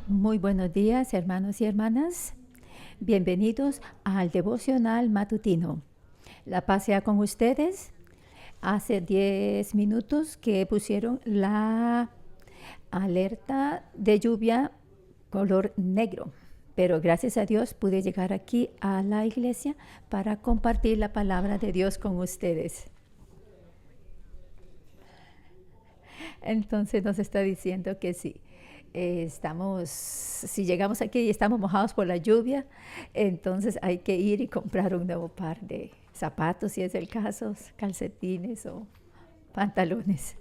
Muy buenos días, hermanos y hermanas. Bienvenidos al devocional matutino. La paz sea con ustedes. Hace 10 minutos que pusieron la alerta de lluvia color negro. Pero gracias a Dios pude llegar aquí a la iglesia para compartir la palabra de Dios con ustedes. Entonces nos está diciendo que sí. Si llegamos aquí y estamos mojados por la lluvia, entonces hay que ir y comprar un nuevo par de zapatos, si es el caso, calcetines o pantalones.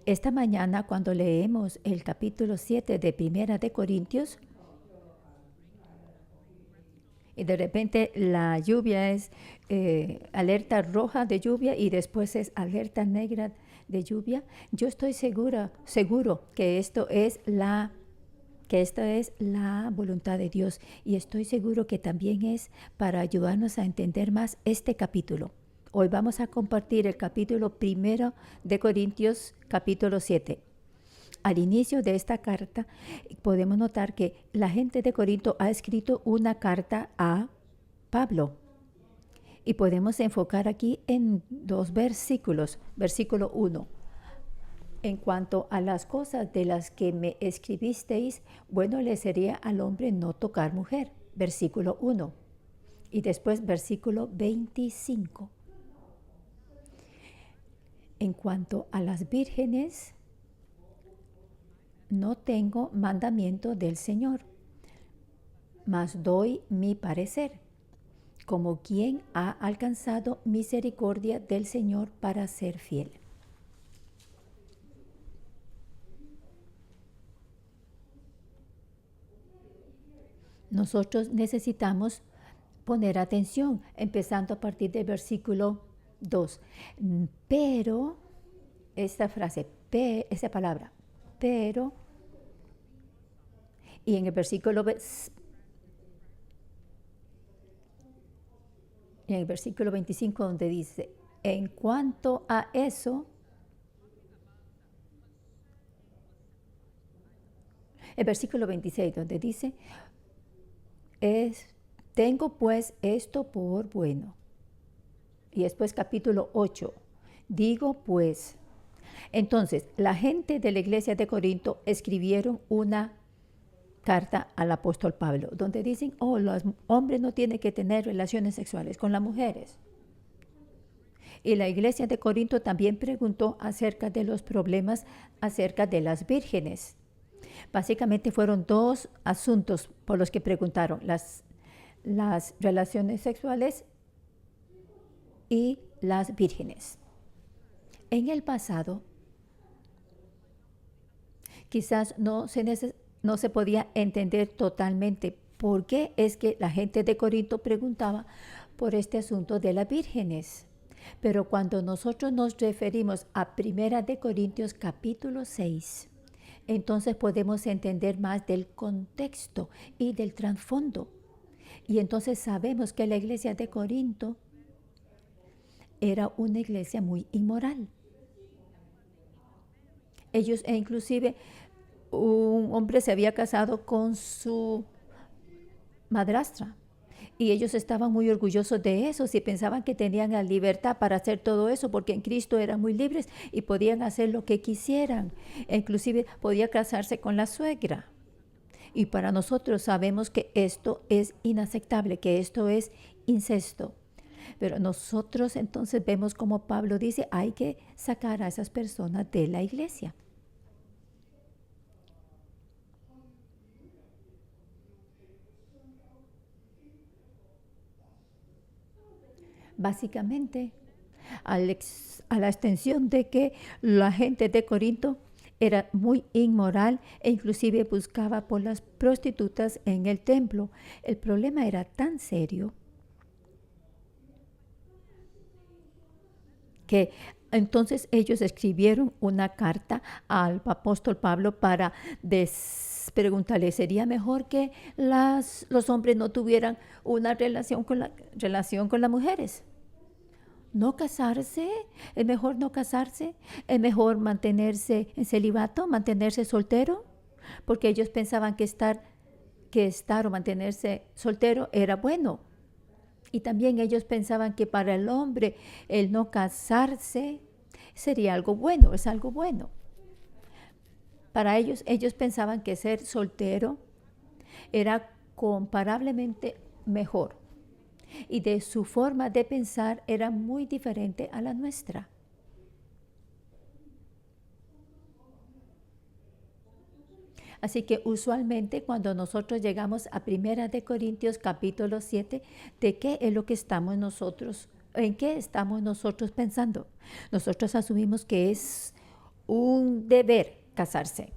Esta mañana, cuando leemos el capítulo 7 de Primera de Corintios, y de repente la lluvia es alerta roja de lluvia y después es alerta negra de lluvia, yo estoy seguro que esto es la voluntad de Dios, y estoy seguro que también es para ayudarnos a entender más este capítulo. Hoy vamos a compartir el capítulo 1 de Corintios, capítulo 7. Al inicio de esta carta podemos notar que la gente de Corinto ha escrito una carta a Pablo. Y podemos enfocar aquí en dos versículos. Versículo 1. En cuanto a las cosas de las que me escribisteis, bueno le sería al hombre no tocar mujer. Versículo 1. Y después versículo 25. En cuanto a las vírgenes, no tengo mandamiento del Señor, mas doy mi parecer, como quien ha alcanzado misericordia del Señor para ser fiel. Nosotros necesitamos poner atención, empezando a partir del versículo 2. Pero, esta frase, esa palabra, pero, y en el versículo 25, donde dice, en cuanto a eso, el versículo 26, donde dice, tengo pues esto por bueno. Y después capítulo 8, digo pues. Entonces, la gente de la iglesia de Corinto escribieron una carta al apóstol Pablo, donde dicen, los hombres no tienen que tener relaciones sexuales con las mujeres. Y la iglesia de Corinto también preguntó acerca de los problemas acerca de las vírgenes. Básicamente fueron dos asuntos por los que preguntaron, las relaciones sexuales y las vírgenes. En el pasado, quizás no se podía entender totalmente por qué es que la gente de Corinto preguntaba por este asunto de las vírgenes. Pero cuando nosotros nos referimos a 1 de Corintios capítulo 6, entonces podemos entender más del contexto y del trasfondo. Y entonces sabemos que la iglesia de Corinto era una iglesia muy inmoral. Ellos, inclusive, un hombre se había casado con su madrastra. Y ellos estaban muy orgullosos de eso, y pensaban que tenían la libertad para hacer todo eso, porque en Cristo eran muy libres y podían hacer lo que quisieran. E inclusive podía casarse con la suegra. Y para nosotros sabemos que esto es inaceptable, que esto es incesto. Pero nosotros entonces vemos como Pablo dice, hay que sacar a esas personas de la iglesia. Básicamente, a la extensión de que la gente de Corinto era muy inmoral e inclusive buscaba por las prostitutas en el templo. El problema era tan serio que entonces ellos escribieron una carta al apóstol Pablo para preguntarle, ¿sería mejor que los hombres no tuvieran una relación con las mujeres? No casarse, es mejor no casarse, es mejor mantenerse en celibato, mantenerse soltero. porque ellos pensaban que estar o mantenerse soltero era bueno. Y también ellos pensaban que para el hombre el no casarse sería algo bueno, es algo bueno. Para ellos pensaban que ser soltero era comparablemente mejor. Y de su forma de pensar era muy diferente a la nuestra. Así que usualmente cuando nosotros llegamos a 1 capítulo 7, ¿de qué es lo que estamos nosotros? ¿En qué estamos nosotros pensando? Nosotros asumimos que es un deber casarse.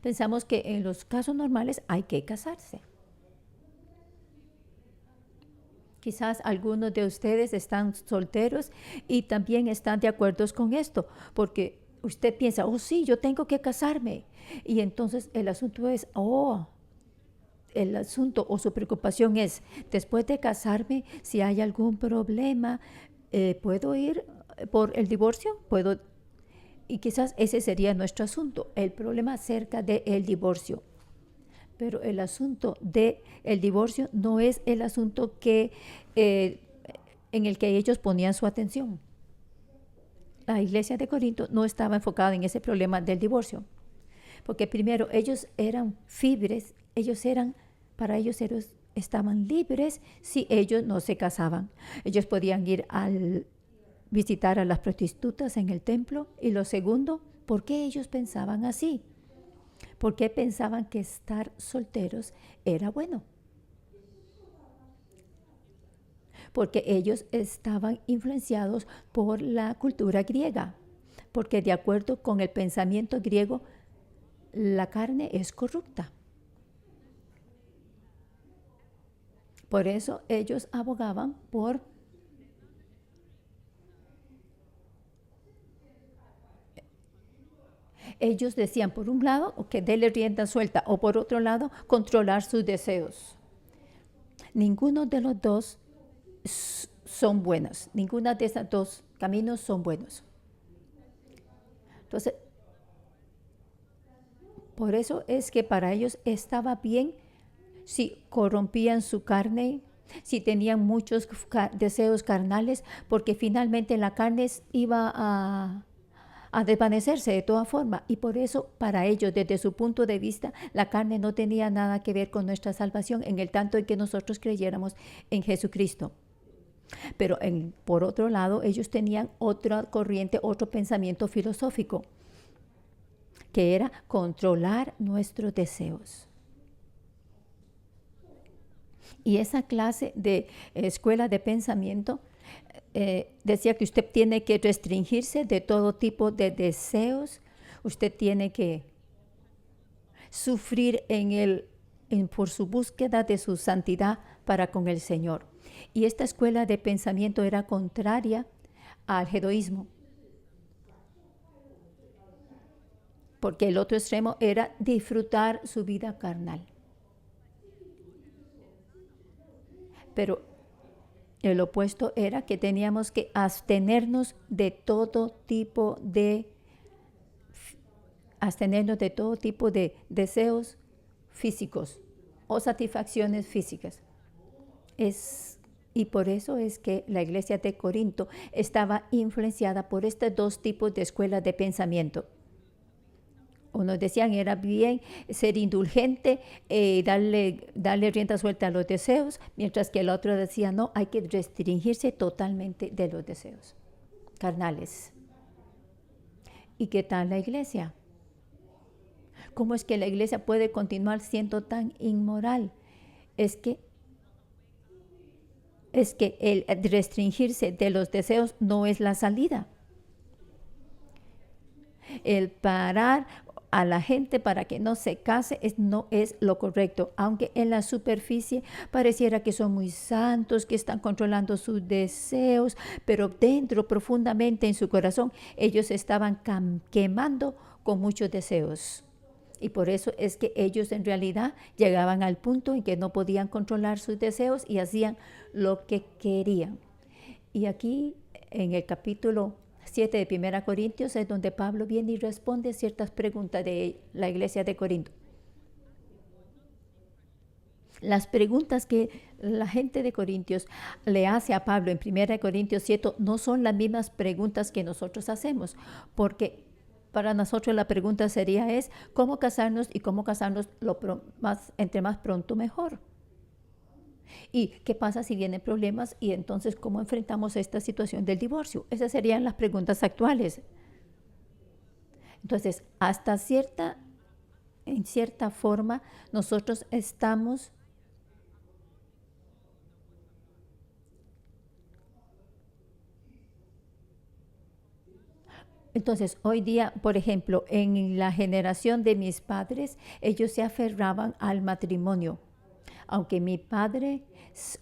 Pensamos que en los casos normales hay que casarse. Quizás algunos de ustedes están solteros y también están de acuerdo con esto, porque usted piensa, oh sí, yo tengo que casarme. Y entonces el asunto es, el asunto o su preocupación es, después de casarme, si hay algún problema, ¿puedo ir por el divorcio? ¿Puedo? Y quizás ese sería nuestro asunto, el problema acerca del divorcio. Pero el asunto del divorcio no es el asunto en el que ellos ponían su atención. La iglesia de Corinto no estaba enfocada en ese problema del divorcio. Porque primero, ellos eran libres, para ellos estaban libres si ellos no se casaban. Ellos podían ir visitar a las prostitutas en el templo. Y lo segundo, ¿por qué ellos pensaban así? ¿Por qué pensaban que estar solteros era bueno? Porque ellos estaban influenciados por la cultura griega. Porque de acuerdo con el pensamiento griego, la carne es corrupta. Por eso ellos abogaban por ellos decían, por un lado, que déle rienda suelta, o por otro lado, controlar sus deseos. Ninguno de los dos son buenos. Ninguna de esos dos caminos son buenos. Entonces, por eso es que para ellos estaba bien si corrompían su carne, si tenían muchos deseos carnales, porque finalmente la carne iba a desvanecerse de toda forma. Y por eso para ellos, desde su punto de vista, la carne no tenía nada que ver con nuestra salvación, en el tanto en que nosotros creyéramos en Jesucristo. Pero por otro lado, ellos tenían otra corriente, otro pensamiento filosófico, que era controlar nuestros deseos. Y esa clase de escuela de pensamiento decía que usted tiene que restringirse de todo tipo de deseos, usted tiene que sufrir por su búsqueda de su santidad para con el Señor. Y esta escuela de pensamiento era contraria al hedoísmo, porque el otro extremo era disfrutar su vida carnal. Pero el opuesto era que teníamos que abstenernos de todo tipo de deseos físicos o satisfacciones físicas. Y por eso es que la iglesia de Corinto estaba influenciada por estos dos tipos de escuelas de pensamiento. Unos decían era bien ser indulgente, darle rienda suelta a los deseos, mientras que el otro decía no, hay que restringirse totalmente de los deseos carnales. ¿Y qué tal la iglesia? ¿Cómo es que la iglesia puede continuar siendo tan inmoral? Es que el restringirse de los deseos no es la salida. El parar a la gente para que no se case no es lo correcto, aunque en la superficie pareciera que son muy santos, que están controlando sus deseos, pero dentro, profundamente en su corazón, ellos estaban quemando con muchos deseos. Y por eso es que ellos en realidad llegaban al punto en que no podían controlar sus deseos y hacían lo que querían. Y aquí en el capítulo 7 de 1 Corintios es donde Pablo viene y responde ciertas preguntas de la iglesia de Corinto. Las preguntas que la gente de Corintios le hace a Pablo en 1 Corintios 7 no son las mismas preguntas que nosotros hacemos, porque para nosotros la pregunta sería ¿cómo casarnos? Y cómo casarnos entre más pronto mejor. ¿Y qué pasa si vienen problemas? Y entonces, ¿cómo enfrentamos esta situación del divorcio? Esas serían las preguntas actuales. Entonces, en cierta forma, nosotros estamos Entonces, hoy día, por ejemplo, en la generación de mis padres, ellos se aferraban al matrimonio. Aunque mi padre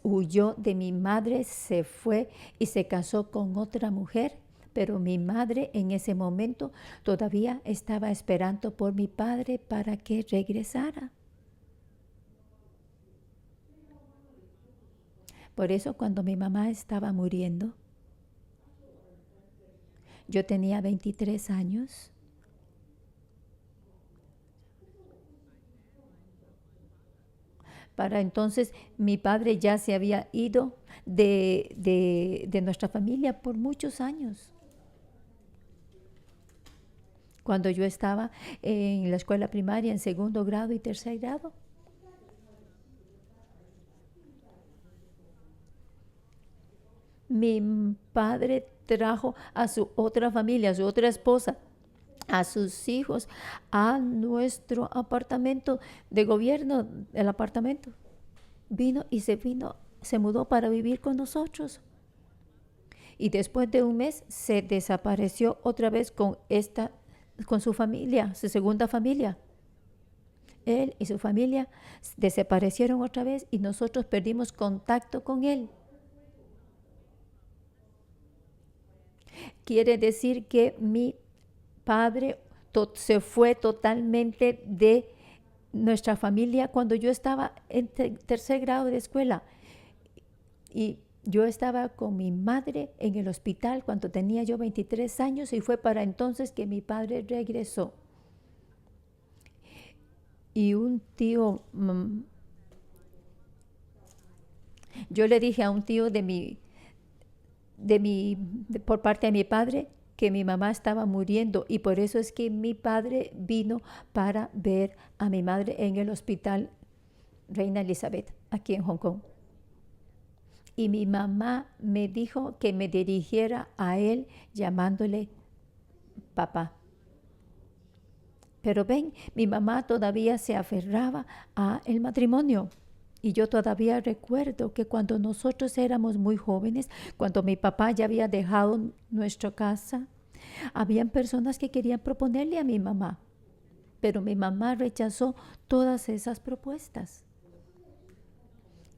huyó de mi madre, se fue y se casó con otra mujer, pero mi madre en ese momento todavía estaba esperando por mi padre para que regresara. Por eso cuando mi mamá estaba muriendo, yo tenía 23 años. Para entonces mi padre ya se había ido de nuestra familia por muchos años. Cuando yo estaba en la escuela primaria en 2º grado y 3er grado. Mi padre trajo a su otra familia, a su otra esposa, a sus hijos, a nuestro apartamento de gobierno, el apartamento. Vino y se mudó para vivir con nosotros. Y después de un mes se desapareció otra vez con su familia, su segunda familia. Él y su familia desaparecieron otra vez y nosotros perdimos contacto con él. Quiere decir que mi padre se fue totalmente de nuestra familia cuando yo estaba en 3er grado de escuela. Y yo estaba con mi madre en el hospital cuando tenía yo 23 años y fue para entonces que mi padre regresó. Y un tío, yo le dije a un tío por parte de mi padre que mi mamá estaba muriendo y por eso es que mi padre vino para ver a mi madre en el hospital Reina Elizabeth, aquí en Hong Kong. Y mi mamá me dijo que me dirigiera a él llamándole papá. Pero ven, mi mamá todavía se aferraba a el matrimonio. Y yo todavía recuerdo que cuando nosotros éramos muy jóvenes, cuando mi papá ya había dejado nuestra casa, habían personas que querían proponerle a mi mamá, pero mi mamá rechazó todas esas propuestas.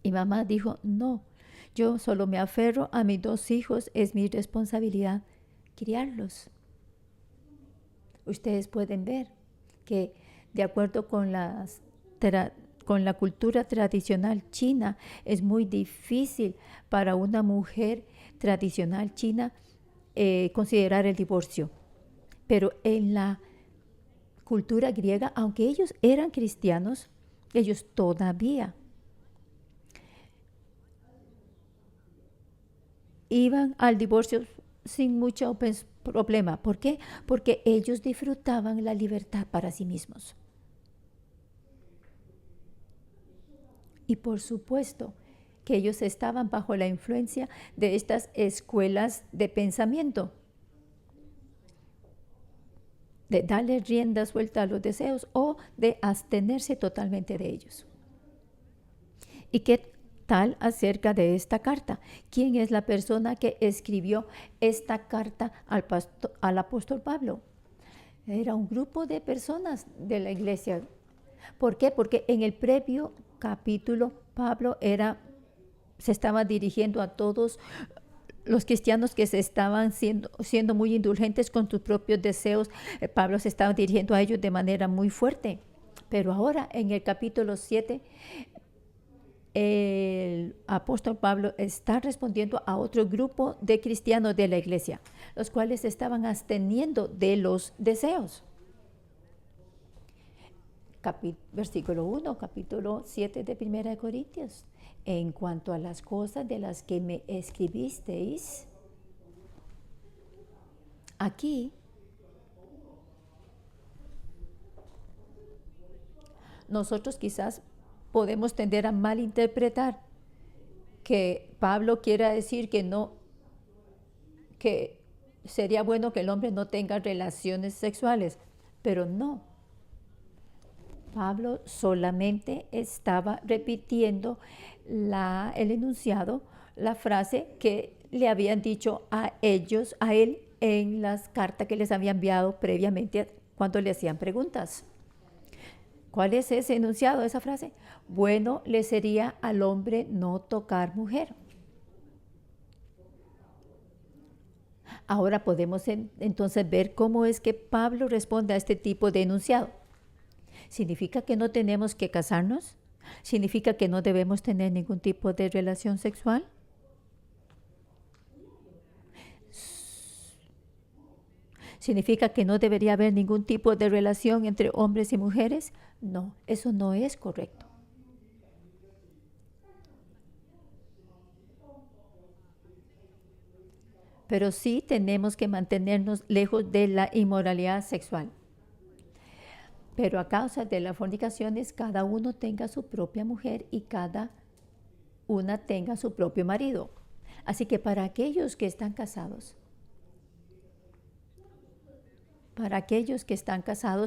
Y mamá dijo, no, yo solo me aferro a mis 2 hijos, es mi responsabilidad criarlos. Ustedes pueden ver que de acuerdo con la cultura tradicional china, es muy difícil para una mujer tradicional china considerar el divorcio. Pero en la cultura griega, aunque ellos eran cristianos, ellos todavía iban al divorcio sin mucho problema. ¿Por qué? Porque ellos disfrutaban la libertad para sí mismos. Y por supuesto que ellos estaban bajo la influencia de estas escuelas de pensamiento, de darle rienda suelta a los deseos o de abstenerse totalmente de ellos. ¿Y qué tal acerca de esta carta? ¿Quién es la persona que escribió esta carta al apóstol Pablo? Era un grupo de personas de la iglesia. ¿Por qué? Porque en el previo capítulo Pablo se estaba dirigiendo a todos los cristianos que se estaban siendo muy indulgentes con sus propios deseos. Pablo se estaba dirigiendo a ellos de manera muy fuerte. Pero ahora en el capítulo 7 el apóstol Pablo está respondiendo a otro grupo de cristianos de la iglesia, los cuales estaban absteniendo de los deseos. Versículo 1, capítulo 7 de 1 de Corintios. En cuanto a las cosas de las que me escribisteis, aquí nosotros quizás podemos tender a malinterpretar que Pablo quiera decir que sería bueno que el hombre no tenga relaciones sexuales, pero no. Pablo solamente estaba repitiendo el enunciado, la frase que le habían dicho a él, en las cartas que les había enviado previamente cuando le hacían preguntas. ¿Cuál es ese enunciado, esa frase? Bueno, le sería al hombre no tocar mujer. Ahora podemos entonces ver cómo es que Pablo responde a este tipo de enunciado. ¿Significa que no tenemos que casarnos? ¿Significa que no debemos tener ningún tipo de relación sexual? ¿Significa que no debería haber ningún tipo de relación entre hombres y mujeres? No, eso no es correcto. Pero sí tenemos que mantenernos lejos de la inmoralidad sexual. Pero a causa de las fornicaciones, cada uno tenga su propia mujer y cada una tenga su propio marido. Así que para aquellos que están casados,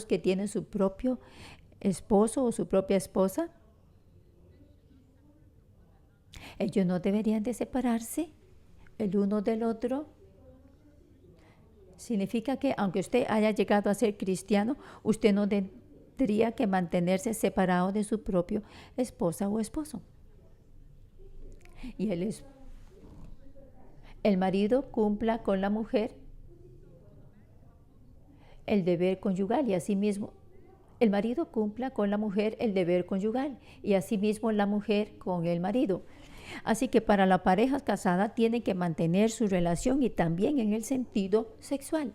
que tienen su propio esposo o su propia esposa, ellos no deberían de separarse el uno del otro. Significa que aunque usted haya llegado a ser cristiano, usted no tendría que mantenerse separado de su propio esposa o esposo. Y el marido cumpla con la mujer el deber conyugal y asimismo el marido cumpla con la mujer el deber conyugal y asimismo la mujer con el marido. Así que para la pareja casada tienen que mantener su relación y también en el sentido sexual.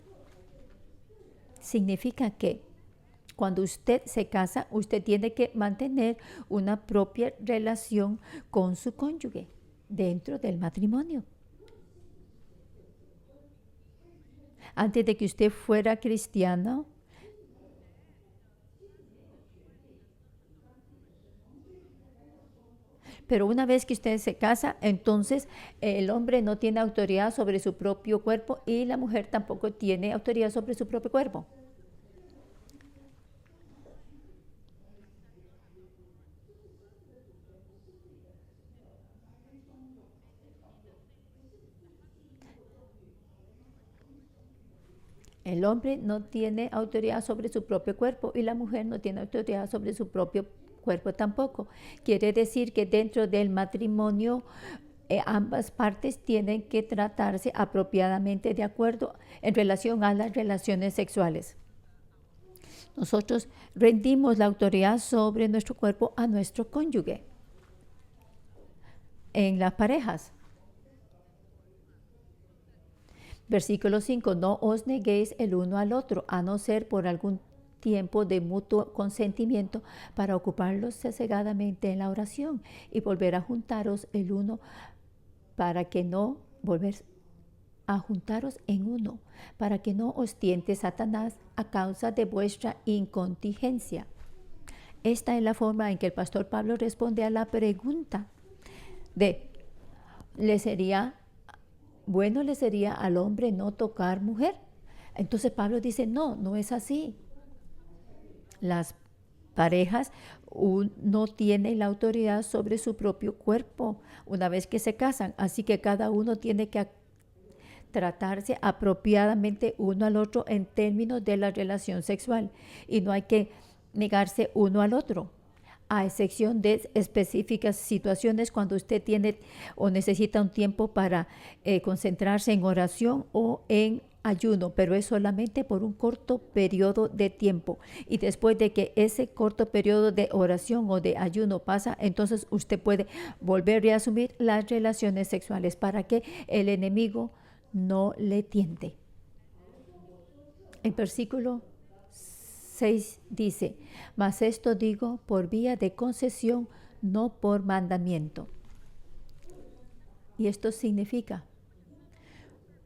Significa que cuando usted se casa, usted tiene que mantener una propia relación con su cónyuge dentro del matrimonio. Antes de que usted fuera cristiano, pero una vez que usted se casa, entonces el hombre no tiene autoridad sobre su propio cuerpo y la mujer tampoco tiene autoridad sobre su propio cuerpo. El hombre no tiene autoridad sobre su propio cuerpo y la mujer no tiene autoridad sobre su propio cuerpo tampoco. Quiere decir que dentro del matrimonio ambas partes tienen que tratarse apropiadamente de acuerdo en relación a las relaciones sexuales. Nosotros rendimos la autoridad sobre nuestro cuerpo a nuestro cónyuge. En las parejas. Versículo 5, no os neguéis el uno al otro, a no ser por algún tiempo de mutuo consentimiento para ocuparlos sosegadamente en la oración y volver a juntaros el uno para que no volver a juntaros en uno, para que no os tiente Satanás a causa de vuestra incontingencia. Esta es la forma en que el pastor Pablo responde a la pregunta de, ¿le sería al hombre no tocar mujer? Entonces Pablo dice, no es así. Las parejas no tienen la autoridad sobre su propio cuerpo una vez que se casan, así que cada uno tiene que tratarse apropiadamente uno al otro en términos de la relación sexual y no hay que negarse uno al otro, a excepción de específicas situaciones cuando usted tiene o necesita un tiempo para concentrarse en oración o en ayuno, pero es solamente por un corto periodo de tiempo. Y después de que ese corto periodo de oración o de ayuno pasa, entonces usted puede volver a asumir las relaciones sexuales para que el enemigo no le tiente. El versículo 6 dice, mas esto digo por vía de concesión, no por mandamiento. Y esto significa,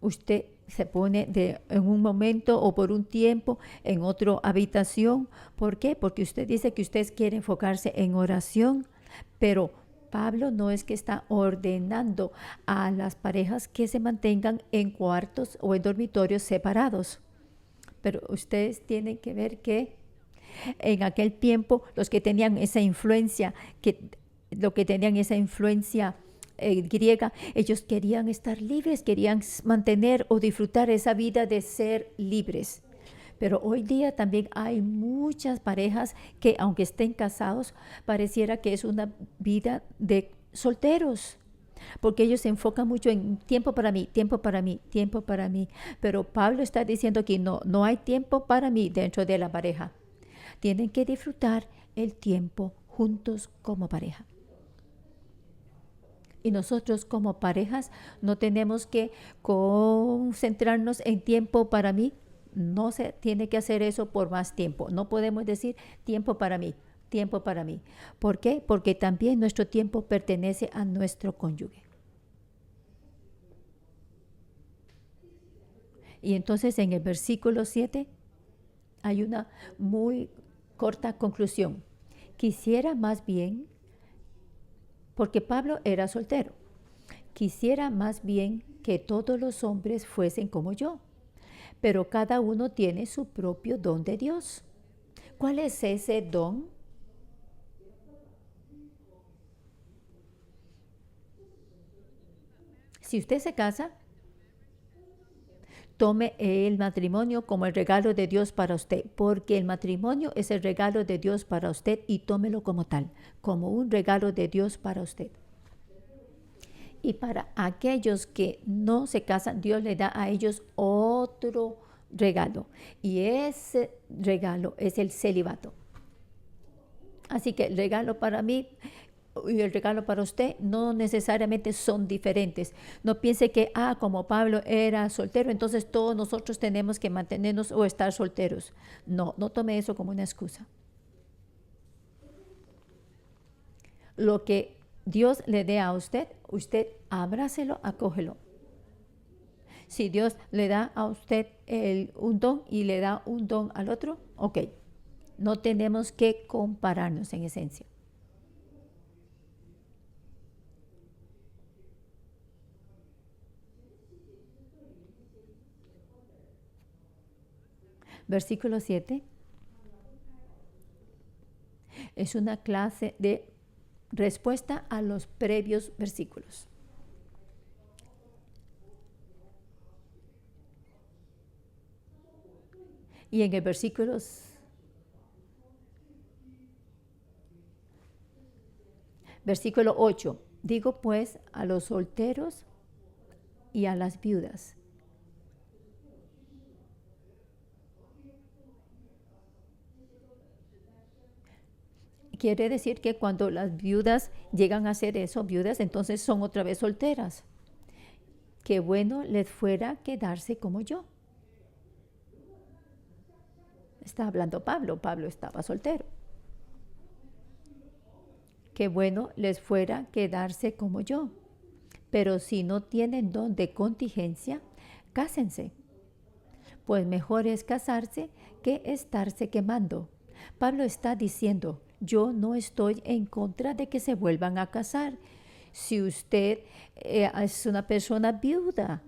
usted se pone en un momento o por un tiempo en otra habitación. ¿Por qué? Porque usted dice que usted quiere enfocarse en oración, pero Pablo no es que está ordenando a las parejas que se mantengan en cuartos o en dormitorios separados. Pero ustedes tienen que ver que en aquel tiempo los que tenían esa influencia, griega, ellos querían estar libres, querían mantener o disfrutar esa vida de ser libres. Pero hoy día también hay muchas parejas que, aunque estén casados, pareciera que es una vida de solteros, porque ellos se enfocan mucho en tiempo para mí, tiempo para mí, tiempo para mí. Pero Pablo está diciendo que no hay tiempo para mí dentro de la pareja. Tienen que disfrutar el tiempo juntos como pareja. Y nosotros como parejas no tenemos que concentrarnos en tiempo para mí. No se tiene que hacer eso por más tiempo. No podemos decir tiempo para mí, tiempo para mí. ¿Por qué? Porque también nuestro tiempo pertenece a nuestro cónyuge. Y entonces en el versículo 7 hay una muy corta conclusión. Quisiera más bien, porque Pablo era soltero, quisiera más bien que todos los hombres fuesen como yo, pero cada uno tiene su propio don de Dios. ¿Cuál es ese don? Si usted se casa, tome el matrimonio como el regalo de Dios para usted, porque el matrimonio es el regalo de Dios para usted y tómelo como tal, como un regalo de Dios para usted. Y para aquellos que no se casan, Dios le da a ellos otro regalo, y ese regalo es el celibato. Así que el regalo para mí y el regalo para usted no necesariamente son diferentes. No piense que, como Pablo era soltero, entonces todos nosotros tenemos que mantenernos o estar solteros. No tome eso como una excusa. Lo que Dios le dé a usted abrácelo, acógelo. Si Dios le da a usted un don y le da un don al otro, ok. No tenemos que compararnos en esencia. Versículo 7 es una clase de respuesta a los previos versículos. Y en el versículo 8, digo pues a los solteros y a las viudas. Quiere decir que cuando las viudas llegan a ser eso, viudas, entonces son otra vez solteras. Qué bueno les fuera quedarse como yo. Está hablando Pablo estaba soltero. Qué bueno les fuera quedarse como yo. Pero si no tienen don de contingencia, cásense. Pues mejor es casarse que estarse quemando. Pablo está diciendo, yo no estoy en contra de que se vuelvan a casar. Si usted es una persona viuda,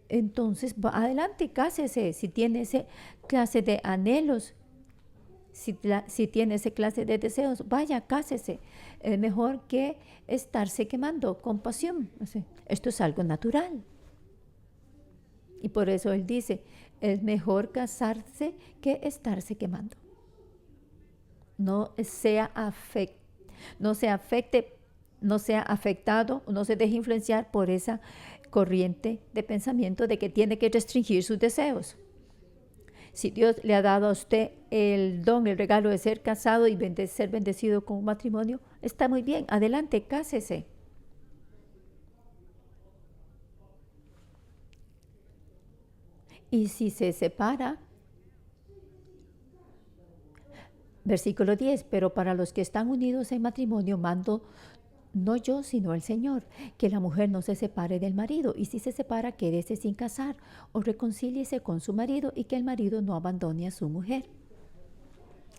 entonces adelante, cásese. Si tiene esa clase de anhelos, si tiene esa clase de deseos, vaya, cásese. Es mejor que estarse quemando con pasión. Esto es algo natural. Y por eso él dice, es mejor casarse que estarse quemando. No sea afectado, no se deje influenciar por esa corriente de pensamiento de que tiene que restringir sus deseos. Si Dios le ha dado a usted el don, el regalo de ser casado y ser bendecido con un matrimonio, está muy bien, adelante, cásese. Y si se separa, versículo 10, pero para los que están unidos en matrimonio mando no yo, sino el Señor, que la mujer no se separe del marido, y si se separa, quédese sin casar, o reconcíliese con su marido, y que el marido no abandone a su mujer.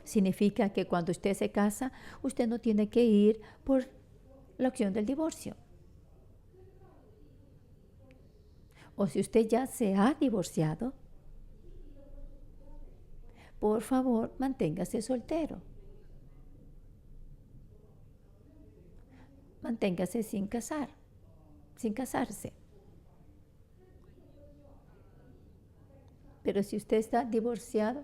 Significa que cuando usted se casa, usted no tiene que ir por la opción del divorcio. O si usted ya se ha divorciado, por favor, manténgase soltero. Manténgase sin casarse. Pero si usted está divorciado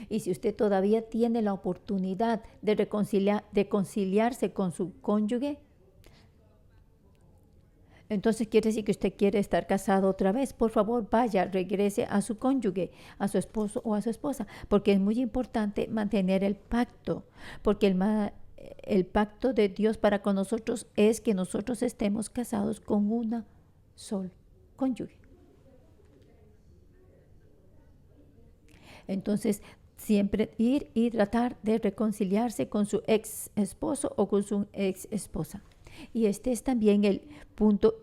y si usted todavía tiene la oportunidad de reconciliarse con su cónyuge, entonces quiere decir que usted quiere estar casado otra vez. Por favor, vaya, regrese a su cónyuge, a su esposo o a su esposa, porque es muy importante mantener el pacto, porque el pacto de Dios para con nosotros es que nosotros estemos casados con una sola cónyuge. Entonces, siempre ir y tratar de reconciliarse con su ex esposo o con su ex esposa. Y este es también el punto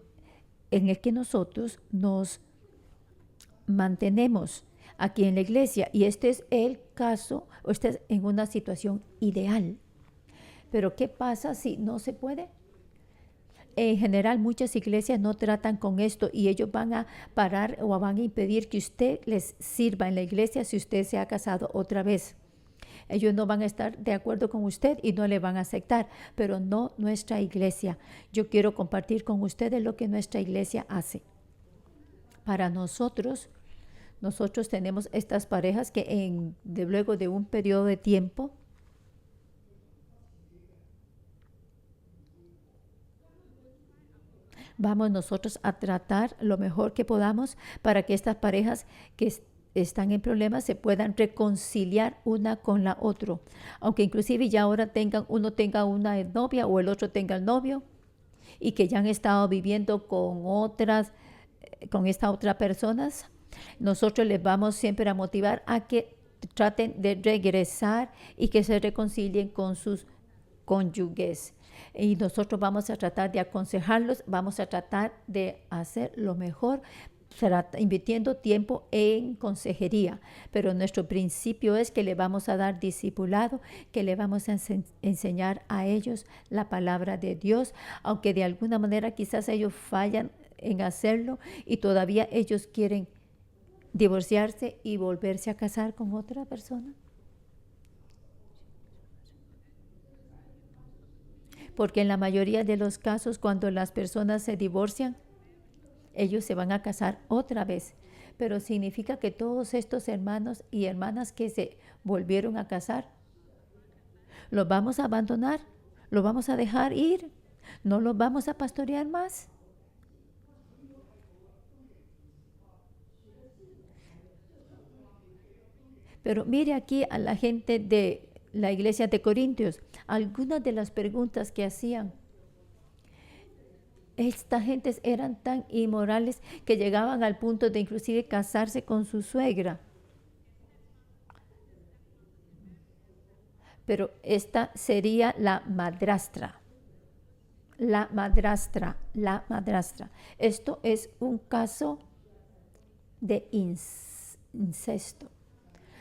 en el que nosotros nos mantenemos aquí en la iglesia. Y este es el caso, o este es en una situación ideal. Pero ¿qué pasa si no se puede? En general, muchas iglesias no tratan con esto y ellos van a parar o van a impedir que usted les sirva en la iglesia si usted se ha casado otra vez. Ellos no van a estar de acuerdo con usted y no le van a aceptar, pero no nuestra iglesia. Yo quiero compartir con ustedes lo que nuestra iglesia hace. Para nosotros tenemos estas parejas que luego de un periodo de tiempo, vamos nosotros a tratar lo mejor que podamos para que estas parejas que están en problemas se puedan reconciliar una con la otra. Aunque inclusive ya ahora uno tenga una novia o el otro tenga el novio y que ya han estado viviendo con estas otras personas, nosotros les vamos siempre a motivar a que traten de regresar y que se reconcilien con sus cónyuges. Y nosotros vamos a tratar de aconsejarlos, vamos a tratar de hacer lo mejor, invirtiendo tiempo en consejería. Pero nuestro principio es que le vamos a dar discipulado, que le vamos a enseñar a ellos la palabra de Dios, aunque de alguna manera quizás ellos fallan en hacerlo y todavía ellos quieren divorciarse y volverse a casar con otra persona. Porque en la mayoría de los casos, cuando las personas se divorcian, ellos se van a casar otra vez. Pero significa que todos estos hermanos y hermanas que se volvieron a casar, los vamos a abandonar, los vamos a dejar ir, no los vamos a pastorear más. Pero mire aquí a la gente de la iglesia de Corintios, algunas de las preguntas que hacían. Estas gentes eran tan inmorales que llegaban al punto de inclusive casarse con su suegra. Pero esta sería la madrastra. La madrastra. Esto es un caso de incesto.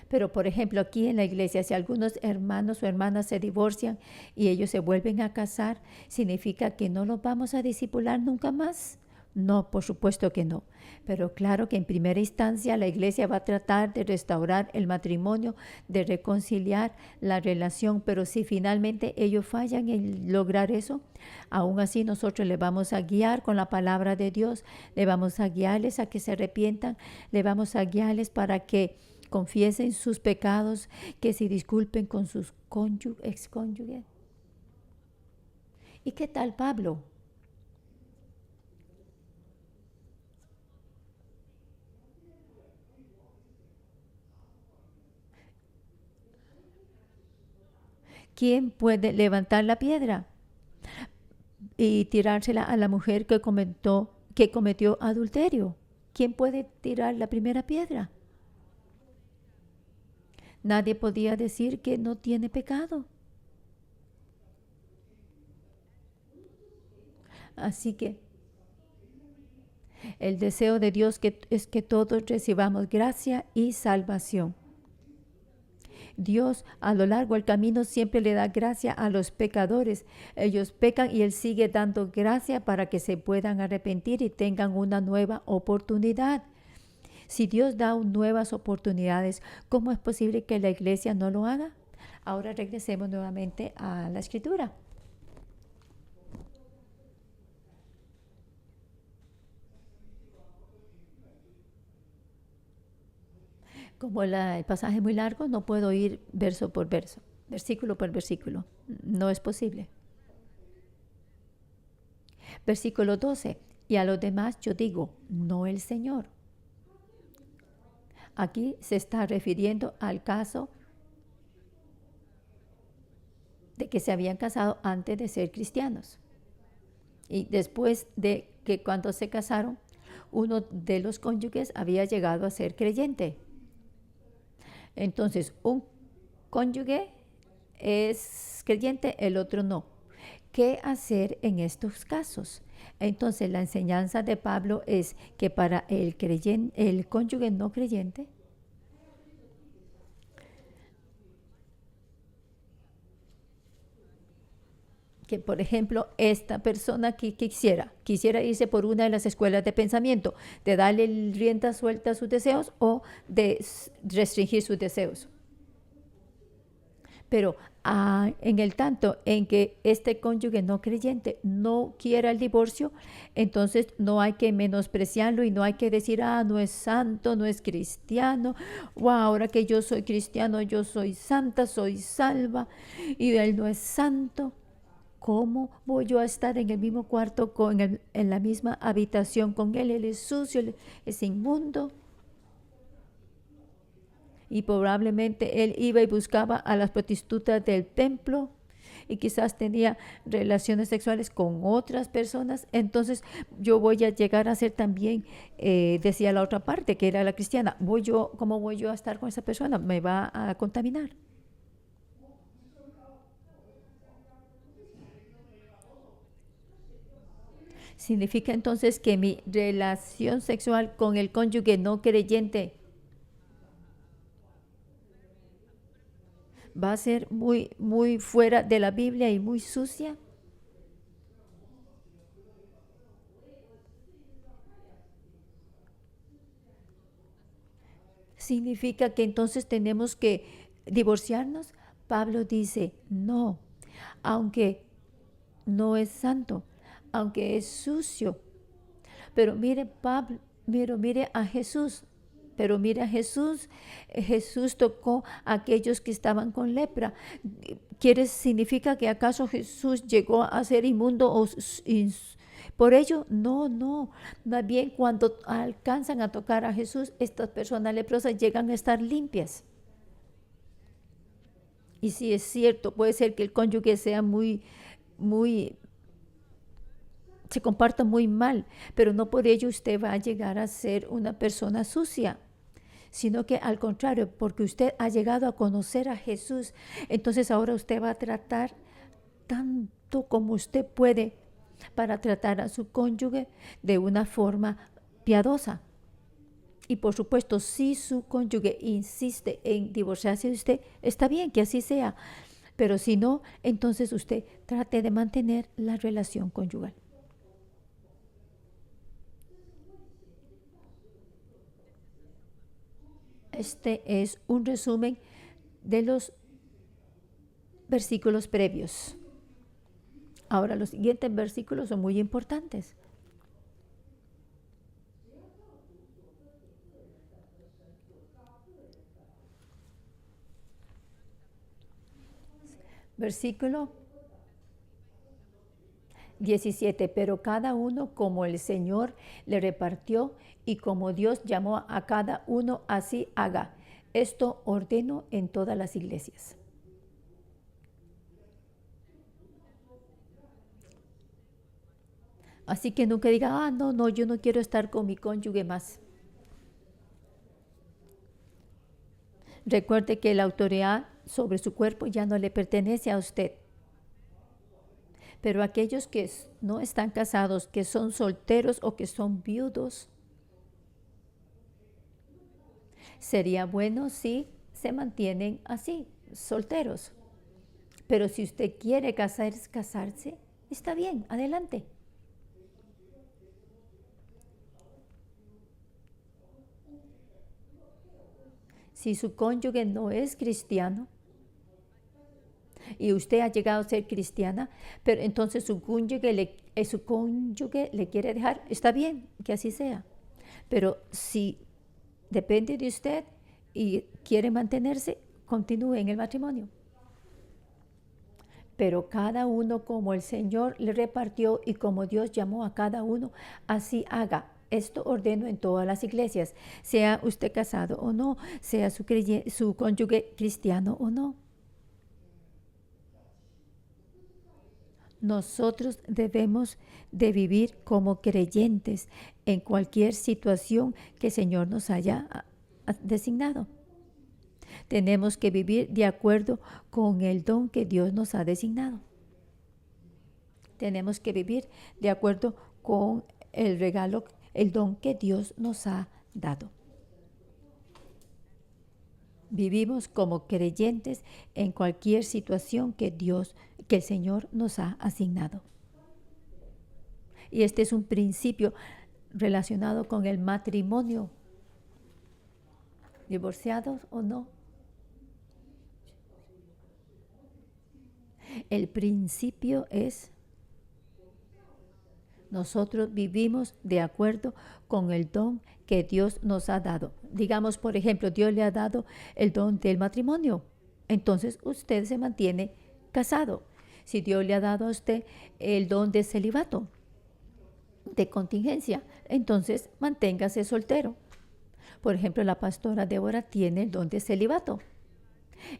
Pero, por ejemplo, aquí en la iglesia, si algunos hermanos o hermanas se divorcian y ellos se vuelven a casar, ¿significa que no los vamos a discipular nunca más? No, por supuesto que no. Pero claro que en primera instancia la iglesia va a tratar de restaurar el matrimonio, de reconciliar la relación, pero si finalmente ellos fallan en lograr eso, aún así nosotros les vamos a guiar con la palabra de Dios, le vamos a guiarles a que se arrepientan, le vamos a guiarles para que confiesen sus pecados, que se disculpen con sus excónyuges. ¿Y qué tal Pablo? ¿Quién puede levantar la piedra y tirársela a la mujer que cometió adulterio? ¿Quién puede tirar la primera piedra? Nadie podía decir que no tiene pecado. Así que el deseo de Dios es que todos recibamos gracia y salvación. Dios a lo largo del camino siempre le da gracia a los pecadores. Ellos pecan y Él sigue dando gracia para que se puedan arrepentir y tengan una nueva oportunidad. Si Dios da nuevas oportunidades, ¿cómo es posible que la iglesia no lo haga? Ahora regresemos nuevamente a la escritura. Como el pasaje es muy largo, no puedo ir verso por verso, versículo por versículo. No es posible. Versículo 12. Y a los demás yo digo, no el Señor. Aquí se está refiriendo al caso de que se habían casado antes de ser cristianos. Y después de que cuando se casaron, uno de los cónyuges había llegado a ser creyente. Entonces, un cónyuge es creyente, el otro no. ¿Qué hacer en estos casos? Entonces, la enseñanza de Pablo es que para el cónyuge no creyente, que por ejemplo esta persona que quisiera irse por una de las escuelas de pensamiento, de darle rienda suelta a sus deseos o de restringir sus deseos. Pero en el tanto en que este cónyuge no creyente no quiera el divorcio, entonces no hay que menospreciarlo y no hay que decir, no es santo, no es cristiano, o ahora que yo soy cristiano, yo soy santa, soy salva, y él no es santo. ¿Cómo voy yo a estar en el mismo cuarto, en la misma habitación con él? Él es sucio, él es inmundo. Y probablemente él iba y buscaba a las prostitutas del templo y quizás tenía relaciones sexuales con otras personas. Entonces yo voy a llegar a ser también, decía la otra parte, que era la cristiana, ¿cómo voy yo a estar con esa persona? Me va a contaminar. Significa entonces que mi relación sexual con el cónyuge no creyente va a ser muy, muy fuera de la Biblia y muy sucia. Significa que entonces tenemos que divorciarnos. Pablo dice, no, aunque no es santo, aunque es sucio. Pero mire Pablo, mire a Jesús. Pero mire a Jesús, Jesús tocó a aquellos que estaban con lepra. ¿Significa que acaso Jesús llegó a ser inmundo por ello? No, no. Más bien cuando alcanzan a tocar a Jesús, estas personas leprosas llegan a estar limpias. Y si es cierto, puede ser que el cónyuge sea se comparta muy mal, pero no por ello usted va a llegar a ser una persona sucia, sino que al contrario, porque usted ha llegado a conocer a Jesús, entonces ahora usted va a tratar tanto como usted puede para tratar a su cónyuge de una forma piadosa. Y por supuesto, si su cónyuge insiste en divorciarse de usted, está bien que así sea, pero si no, entonces usted trate de mantener la relación conyugal. Este es un resumen de los versículos previos. Ahora, los siguientes versículos son muy importantes. Versículo 17, pero cada uno como el Señor le repartió y como Dios llamó a cada uno, así haga. Esto ordeno en todas las iglesias. Así que nunca diga, no, no, yo no quiero estar con mi cónyuge más. Recuerde que la autoridad sobre su cuerpo ya no le pertenece a usted. Pero aquellos que no están casados, que son solteros o que son viudos, sería bueno si se mantienen así, solteros. Pero si usted quiere casarse, está bien, adelante. Si su cónyuge no es cristiano y usted ha llegado a ser cristiana, pero entonces su cónyuge le quiere dejar, está bien, que así sea. Pero si depende de usted y quiere mantenerse, continúe en el matrimonio. Pero cada uno como el Señor le repartió y como Dios llamó a cada uno, así haga. Esto ordeno en todas las iglesias, sea usted casado o no, sea su cónyuge cristiano o no. Nosotros debemos de vivir como creyentes en cualquier situación que el Señor nos haya designado. Tenemos que vivir de acuerdo con el don que Dios nos ha designado. Tenemos que vivir de acuerdo con el regalo, el don que Dios nos ha dado. Vivimos como creyentes en cualquier situación que el Señor nos ha asignado. Y este es un principio relacionado con el matrimonio. ¿Divorciados o no? El principio es: nosotros vivimos de acuerdo con el don que Dios nos ha dado. Digamos, por ejemplo, Dios le ha dado el don del matrimonio. Entonces usted se mantiene casado. Si Dios le ha dado a usted el don de celibato, de contingencia, entonces manténgase soltero. Por ejemplo, la pastora Débora tiene el don de celibato.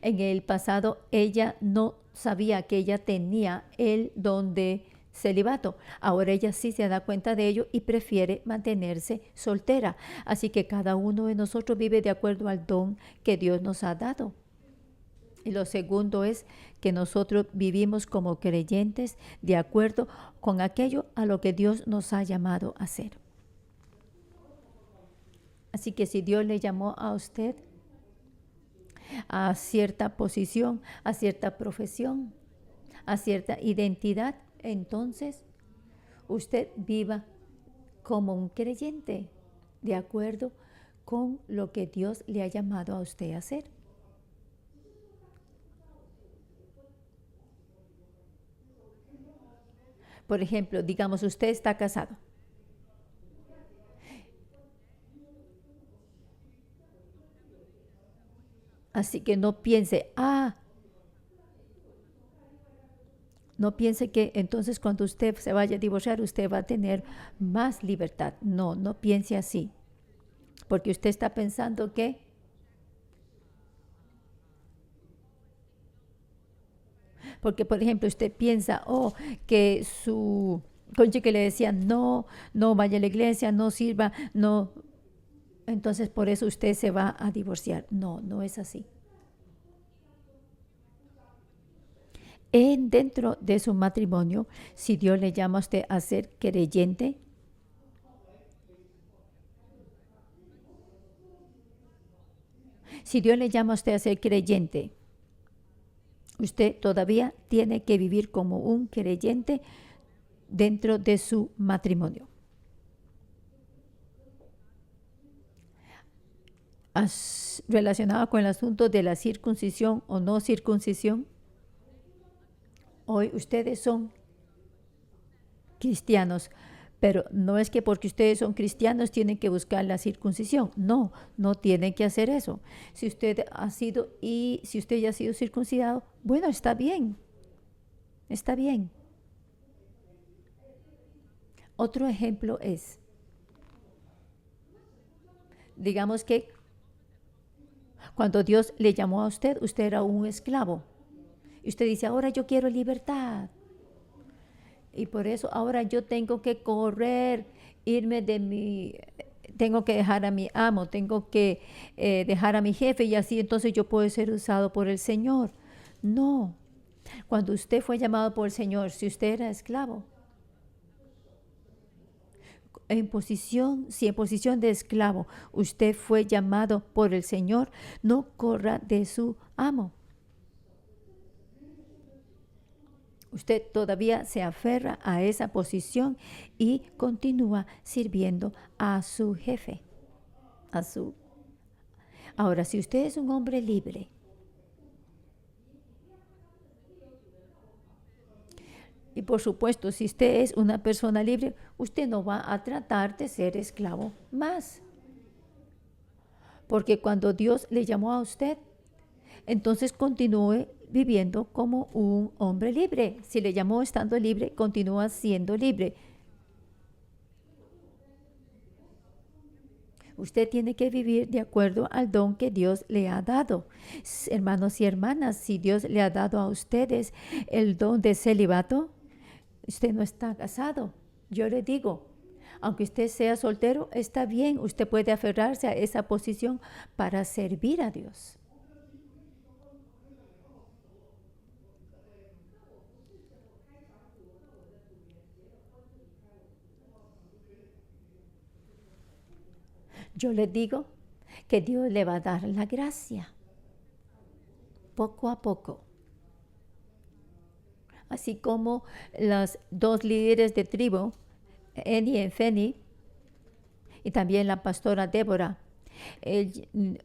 En el pasado ella no sabía que ella tenía el don de celibato. Ahora ella sí se da cuenta de ello y prefiere mantenerse soltera. Así que cada uno de nosotros vive de acuerdo al don que Dios nos ha dado. Y lo segundo es que nosotros vivimos como creyentes de acuerdo con aquello a lo que Dios nos ha llamado a hacer. Así que si Dios le llamó a usted a cierta posición, a cierta profesión, a cierta identidad, entonces usted viva como un creyente de acuerdo con lo que Dios le ha llamado a usted a hacer. Por ejemplo, digamos, usted está casado. Así que no piense, no piense que entonces cuando usted se vaya a divorciar, usted va a tener más libertad. No, no piense así. Porque usted está pensando que porque, por ejemplo, usted piensa, que su cónyuge le decía, no, no vaya a la iglesia, no sirva, no. Entonces, por eso usted se va a divorciar. No, no es así. Dentro de su matrimonio, si Dios le llama a usted a ser creyente, si Dios le llama a usted a ser creyente, usted todavía tiene que vivir como un creyente dentro de su matrimonio. Relacionado con el asunto de la circuncisión o no circuncisión, hoy ustedes son cristianos, pero no es que porque ustedes son cristianos tienen que buscar la circuncisión. No, no tienen que hacer eso. Si usted si usted ya ha sido circuncidado, bueno, está bien. Está bien. Otro ejemplo es, digamos que cuando Dios le llamó a usted, usted era un esclavo. Y usted dice, ahora yo quiero libertad. Y por eso ahora yo tengo que correr, irme de mi, tengo que dejar a mi amo, tengo que dejar a mi jefe y así entonces yo puedo ser usado por el Señor. No, cuando usted fue llamado por el Señor, si usted era esclavo, si en posición de esclavo usted fue llamado por el Señor, no corra de su amo. Usted todavía se aferra a esa posición y continúa sirviendo a su jefe. Ahora, si usted es un hombre libre, y por supuesto, si usted es una persona libre, usted no va a tratar de ser esclavo más. Porque cuando Dios le llamó a usted, entonces continúe viviendo como un hombre libre. Si le llamó estando libre, continúa siendo libre. Usted tiene que vivir de acuerdo al don que Dios le ha dado. Hermanos y hermanas, si Dios le ha dado a ustedes el don de celibato, usted no está casado. Yo le digo, aunque usted sea soltero, está bien, usted puede aferrarse a esa posición para servir a Dios. Yo le digo que Dios le va a dar la gracia, poco a poco. Así como las dos líderes de tribu, Eni y Feni, y también la pastora Débora,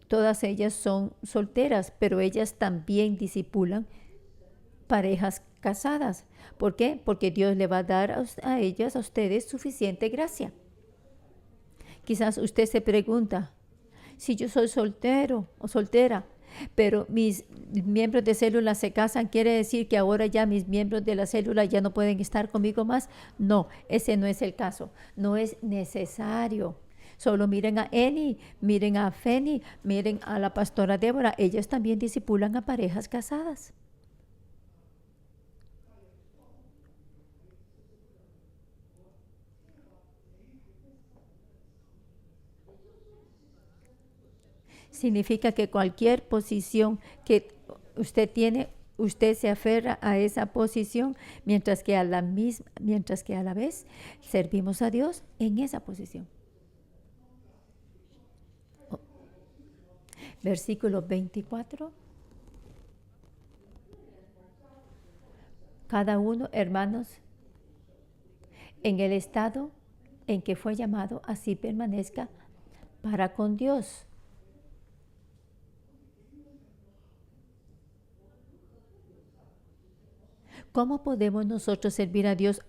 todas ellas son solteras, pero ellas también discipulan parejas casadas. ¿Por qué? Porque Dios le va a dar a ellas, a ustedes, suficiente gracia. Quizás usted se pregunta, si yo soy soltero o soltera, pero mis miembros de célula se casan, ¿quiere decir que ahora ya mis miembros de la célula ya no pueden estar conmigo más? No, ese no es el caso, no es necesario. Solo miren a Eni, miren a Feni, miren a la pastora Débora, ellas también discipulan a parejas casadas. Significa que cualquier posición que usted tiene, usted se aferra a esa posición, mientras que a la vez servimos a Dios en esa posición. Versículo 24. Cada uno, hermanos, en el estado en que fue llamado, así permanezca para con Dios. ¿Cómo podemos nosotros servir a Dios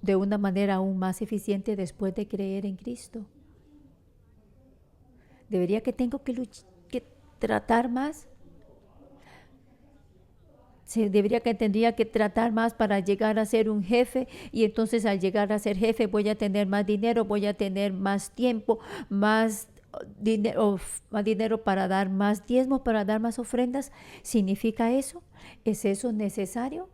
de una manera aún más eficiente después de creer en Cristo? ¿Debería que tengo que tratar más? Tendría que tratar más para llegar a ser un jefe, y entonces al llegar a ser jefe voy a tener más dinero, voy a tener más tiempo, más dinero para dar más diezmos, para dar más ofrendas. ¿Significa eso? ¿Es eso necesario?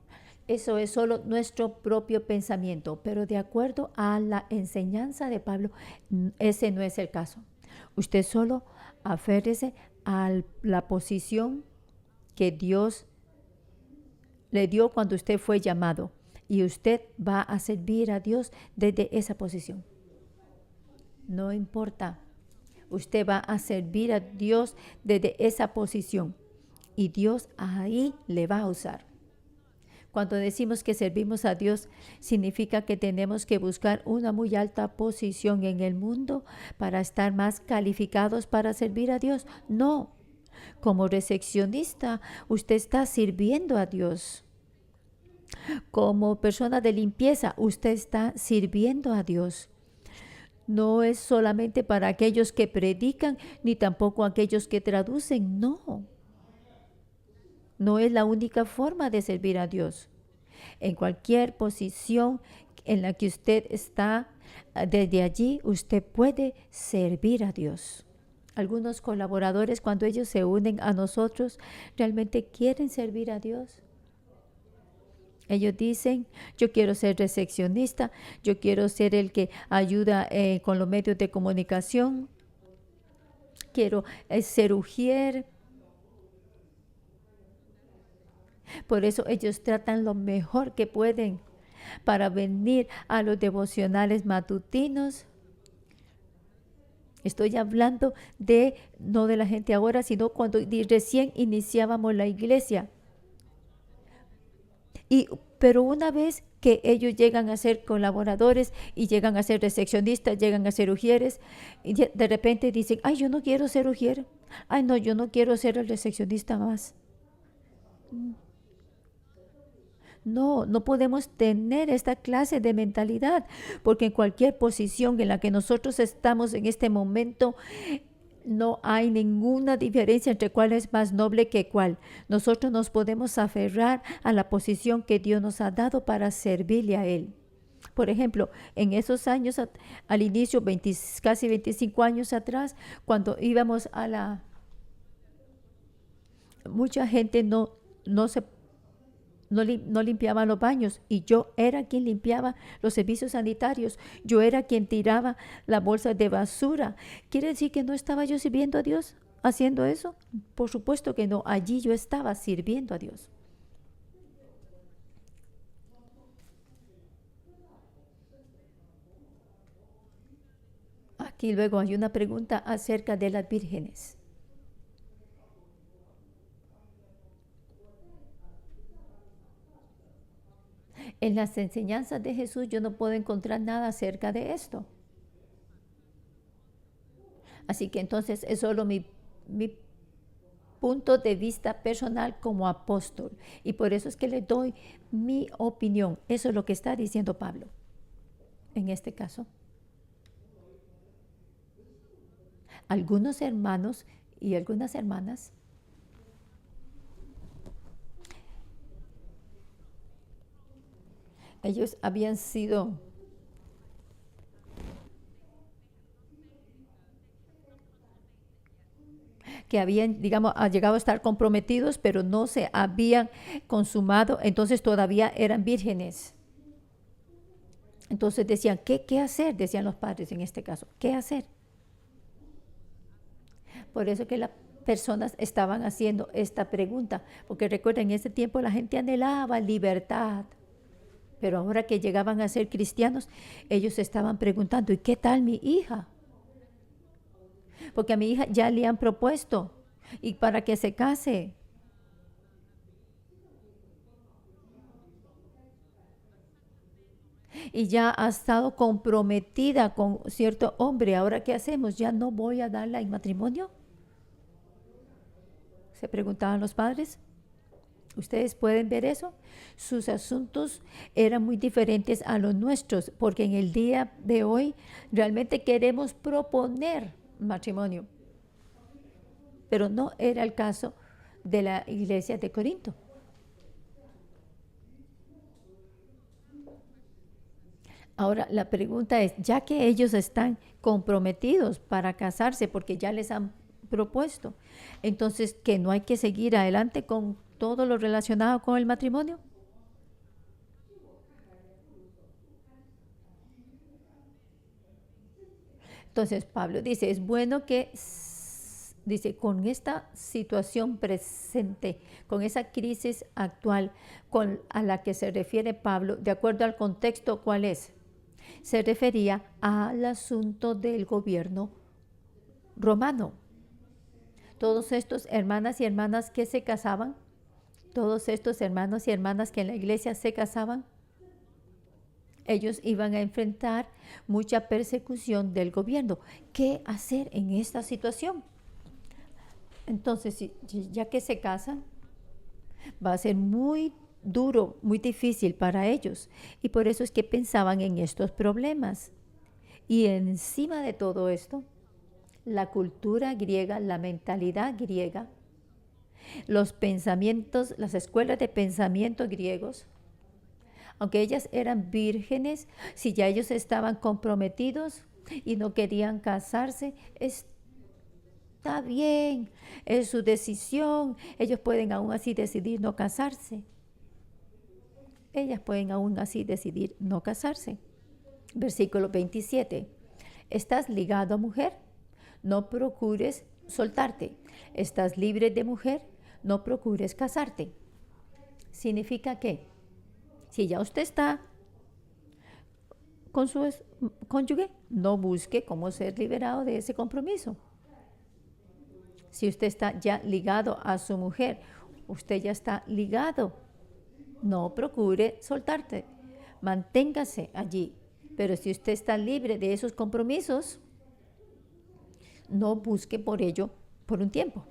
Eso es solo nuestro propio pensamiento, pero de acuerdo a la enseñanza de Pablo, ese no es el caso. Usted solo aférrese a la posición que Dios le dio cuando usted fue llamado, y usted va a servir a Dios desde esa posición. No importa, usted va a servir a Dios desde esa posición y Dios ahí le va a usar. Cuando decimos que servimos a Dios, significa que tenemos que buscar una muy alta posición en el mundo para estar más calificados para servir a Dios. No, como recepcionista, usted está sirviendo a Dios. Como persona de limpieza, usted está sirviendo a Dios. No es solamente para aquellos que predican, ni tampoco aquellos que traducen, no. No es la única forma de servir a Dios. En cualquier posición en la que usted está, desde allí usted puede servir a Dios. Algunos colaboradores, cuando ellos se unen a nosotros, realmente quieren servir a Dios. Ellos dicen, yo quiero ser recepcionista, yo quiero ser el que ayuda con los medios de comunicación, quiero ser ujier. Por eso ellos tratan lo mejor que pueden para venir a los devocionales matutinos. Estoy hablando no de la gente ahora, sino cuando recién iniciábamos la iglesia. Pero una vez que ellos llegan a ser colaboradores y llegan a ser recepcionistas, llegan a ser ujieres, y de repente dicen, ay, yo no quiero ser ujier. Ay, no, yo no quiero ser el recepcionista más. No, no podemos tener esta clase de mentalidad, porque en cualquier posición en la que nosotros estamos en este momento, no hay ninguna diferencia entre cuál es más noble que cuál. Nosotros nos podemos aferrar a la posición que Dios nos ha dado para servirle a Él. Por ejemplo, en esos años, al inicio, casi 25 años atrás, cuando íbamos mucha gente no limpiaba los baños y yo era quien limpiaba los servicios sanitarios. Yo era quien tiraba la bolsa de basura. ¿Quiere decir que no estaba yo sirviendo a Dios haciendo eso? Por supuesto que no. Allí yo estaba sirviendo a Dios. Aquí luego hay una pregunta acerca de las vírgenes. En las enseñanzas de Jesús yo no puedo encontrar nada acerca de esto. Así que entonces es solo mi punto de vista personal como apóstol. Y por eso es que le doy mi opinión. Eso es lo que está diciendo Pablo en este caso. Algunos hermanos y algunas hermanas ellos habían sido que habían, digamos, llegado a estar comprometidos, pero no se habían consumado, entonces todavía eran vírgenes. Entonces decían, ¿qué hacer? Decían los padres en este caso, ¿qué hacer? Por eso que las personas estaban haciendo esta pregunta, porque recuerden, en ese tiempo la gente anhelaba libertad, pero ahora que llegaban a ser cristianos, ellos estaban preguntando, ¿y qué tal mi hija? Porque a mi hija ya le han propuesto y para que se case. Y ya ha estado comprometida con cierto hombre. ¿Ahora qué hacemos? ¿Ya no voy a darla en matrimonio? Se preguntaban los padres. Ustedes pueden ver eso. Sus asuntos eran muy diferentes a los nuestros, porque en el día de hoy realmente queremos proponer matrimonio. Pero no era el caso de la iglesia de Corinto. Ahora la pregunta es, ya que ellos están comprometidos para casarse porque ya les han propuesto, entonces que no hay que seguir adelante con todo lo relacionado con el matrimonio. Entonces Pablo dice, es bueno que, dice, con esta situación presente, con esa crisis actual a la que se refiere Pablo, de acuerdo al contexto, ¿cuál es? Se refería al asunto del gobierno romano. Todos estos hermanas y hermanas que se casaban, todos estos hermanos y hermanas que en la iglesia se casaban, ellos iban a enfrentar mucha persecución del gobierno. ¿Qué hacer en esta situación? Entonces, ya que se casan, va a ser muy duro, muy difícil para ellos. Y por eso es que pensaban en estos problemas. Y encima de todo esto, la cultura griega, la mentalidad griega, los pensamientos, las escuelas de pensamiento griegos, aunque ellas eran vírgenes, si ya ellos estaban comprometidos y no querían casarse, está bien, es su decisión, ellos pueden aún así decidir no casarse. ellas pueden aún así decidir no casarse. Versículo 27. ¿Estás ligado a mujer? No procures soltarte. ¿Estás libre de mujer? No procures casarte. ¿Significa qué? Si ya usted está con su cónyuge, no busque cómo ser liberado de ese compromiso. Si usted está ya ligado a su mujer, usted ya está ligado, no procure soltarte, manténgase allí. Pero si usted está libre de esos compromisos, no busque por ello por un tiempo.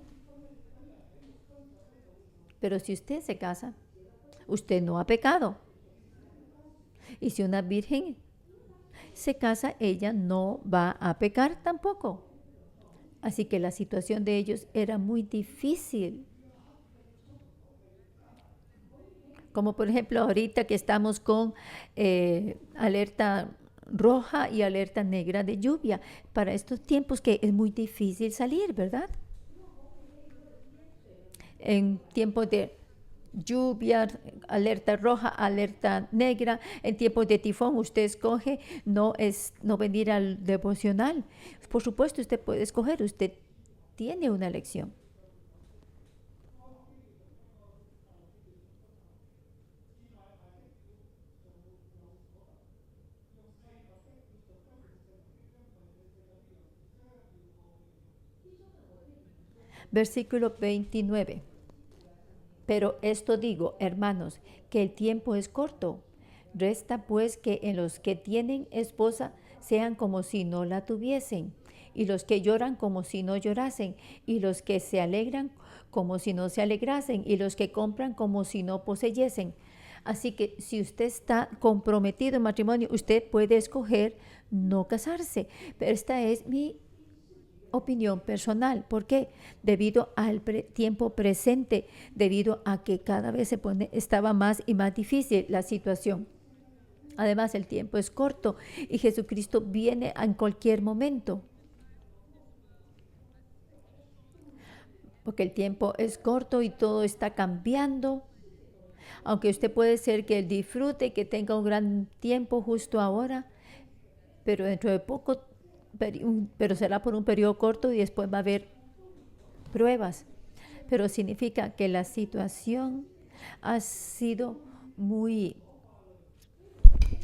Pero si usted se casa, usted no ha pecado. Y si una virgen se casa, ella no va a pecar tampoco. Así que la situación de ellos era muy difícil. Como por ejemplo ahorita que estamos con alerta roja y alerta negra de lluvia. Para estos tiempos que es muy difícil salir, ¿verdad? En tiempos de lluvia, alerta roja, alerta negra, en tiempos de tifón usted escoge no venir al devocional. Por supuesto usted puede escoger, usted tiene una elección. Versículo 29. Pero esto digo, hermanos, que el tiempo es corto. Resta pues que en los que tienen esposa sean como si no la tuviesen, y los que lloran como si no llorasen, y los que se alegran como si no se alegrasen, y los que compran como si no poseyesen. Así que si usted está comprometido en matrimonio, usted puede escoger no casarse. Pero esta es mi opinión personal. ¿Por qué? Debido al tiempo presente, debido a que cada vez estaba más y más difícil la situación. Además, el tiempo es corto y Jesucristo viene en cualquier momento. Porque el tiempo es corto y todo está cambiando. Aunque usted puede ser que él disfrute, que tenga un gran tiempo justo ahora, pero dentro de poco, pero será por un periodo corto y después va a haber pruebas. Pero significa que la situación ha sido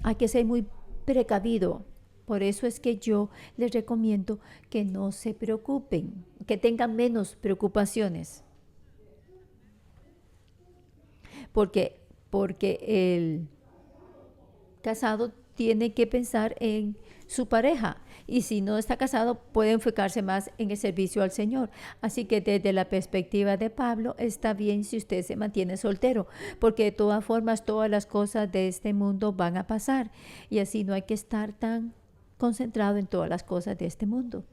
hay que ser muy precavido. Por eso es que yo les recomiendo que no se preocupen, que tengan menos preocupaciones. Porque el casado tiene que pensar en su pareja, y si no está casado puede enfocarse más en el servicio al Señor. Así que desde la perspectiva de Pablo está bien si usted se mantiene soltero, porque de todas formas todas las cosas de este mundo van a pasar, y así no hay que estar tan concentrado en todas las cosas de este mundo.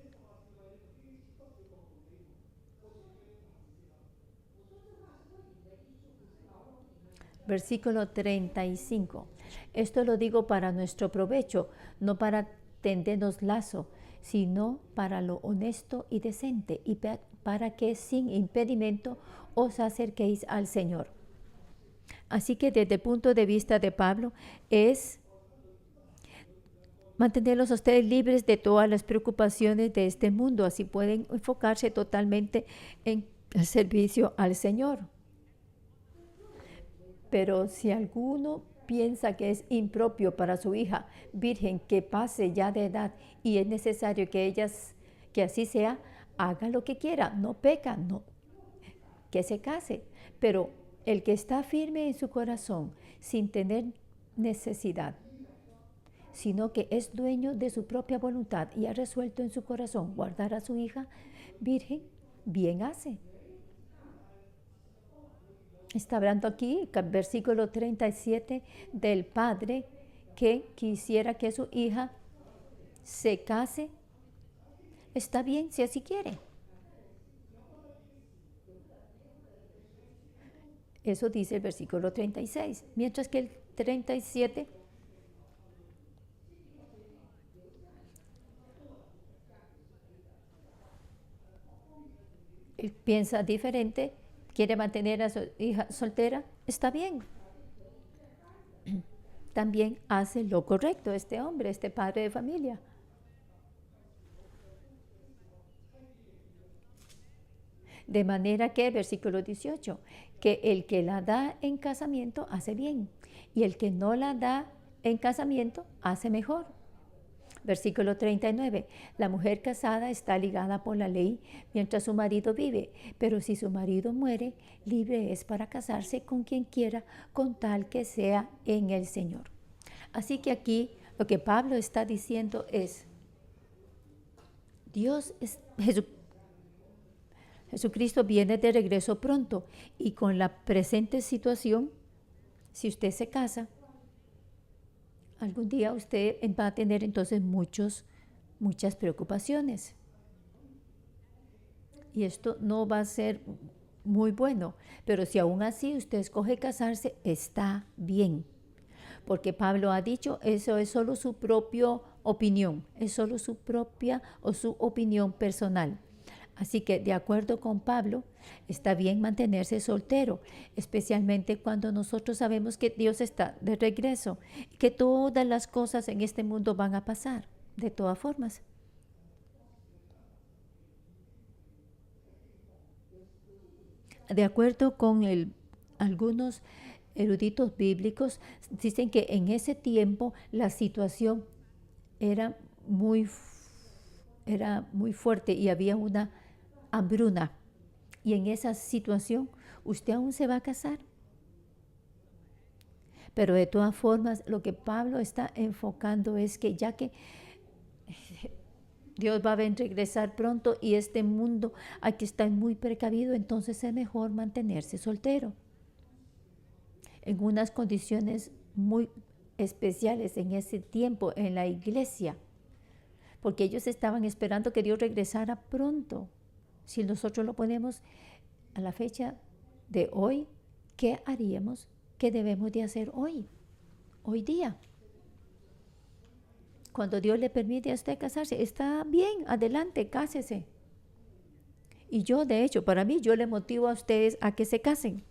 Versículo 35. Esto lo digo para nuestro provecho, no para tendernos lazo, sino para lo honesto y decente, y para que sin impedimento os acerquéis al Señor. Así que desde el punto de vista de Pablo es mantenerlos a ustedes libres de todas las preocupaciones de este mundo, así pueden enfocarse totalmente en el servicio al Señor. Pero si alguno piensa que es impropio para su hija virgen que pase ya de edad y es necesario que así sea, haga lo que quiera, no peca, no, que se case. Pero el que está firme en su corazón sin tener necesidad, sino que es dueño de su propia voluntad y ha resuelto en su corazón guardar a su hija virgen, bien hace. Está hablando aquí, versículo 37, del padre que quisiera que su hija se case. Está bien si así quiere. Eso dice el versículo 36. Mientras que el 37 él piensa diferente, quiere mantener a su hija soltera. Está bien. también hace lo correcto, este hombre, este padre de familia. De manera que, versículo 18, que el que la da en casamiento hace bien, y el que no la da en casamiento hace mejor. Versículo 39, la mujer casada está ligada por la ley mientras su marido vive, pero si su marido muere, libre es para casarse con quien quiera, con tal que sea en el Señor. Así que aquí lo que Pablo está diciendo es, Jesucristo viene de regreso pronto, y con la presente situación, si usted se casa, algún día usted va a tener entonces muchas preocupaciones. Y esto no va a ser muy bueno, pero si aún así usted escoge casarse, está bien. Porque Pablo ha dicho, eso es solo su propia opinión, es solo su propia o su opinión personal. Así que, de acuerdo con Pablo, está bien mantenerse soltero, especialmente cuando nosotros sabemos que Dios está de regreso, que todas las cosas en este mundo van a pasar, de todas formas. De acuerdo con algunos eruditos bíblicos, dicen que en ese tiempo la situación era era muy fuerte y había una hambruna. Y en esa situación, usted aún se va a casar. Pero de todas formas, lo que Pablo está enfocando es que ya que Dios va a regresar pronto y este mundo hay que estar muy precavido, entonces es mejor mantenerse soltero. En unas condiciones muy especiales en ese tiempo en la iglesia, porque ellos estaban esperando que Dios regresara pronto. Si nosotros lo ponemos a la fecha de hoy, ¿qué haríamos? ¿Qué debemos de hacer hoy día? Cuando Dios le permite a usted casarse, está bien, adelante, cásese. Y yo, de hecho, para mí, yo le motivo a ustedes a que se casen.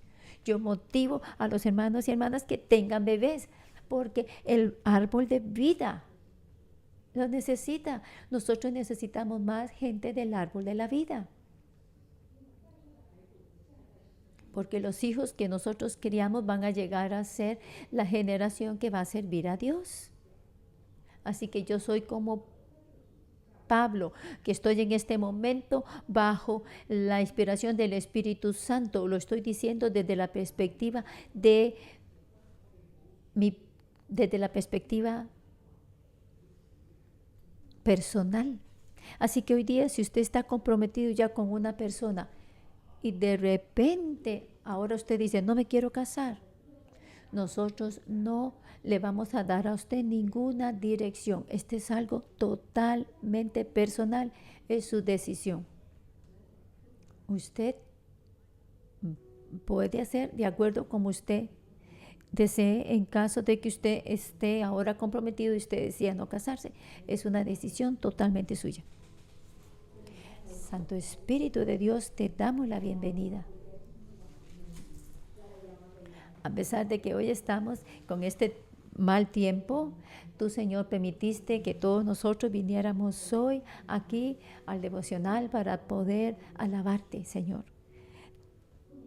Yo motivo a los hermanos y hermanas que tengan bebés, porque el árbol de vida lo necesita. Nosotros necesitamos más gente del árbol de la vida. Porque los hijos que nosotros criamos van a llegar a ser la generación que va a servir a Dios. Así que yo soy como Pablo, que estoy en este momento bajo la inspiración del Espíritu Santo. Lo estoy diciendo desde la perspectiva desde la perspectiva personal. Así que hoy día, si usted está comprometido ya con una persona y de repente ahora usted dice, no me quiero casar, nosotros no le vamos a dar a usted ninguna dirección. Este es algo totalmente personal, es su decisión. Usted puede hacer de acuerdo como usted desee en caso de que usted esté ahora comprometido y usted decida no casarse. Es una decisión totalmente suya. Santo Espíritu de Dios, te damos la bienvenida. A pesar de que hoy estamos con este mal tiempo, tú, Señor, permitiste que todos nosotros viniéramos hoy aquí al devocional para poder alabarte, Señor.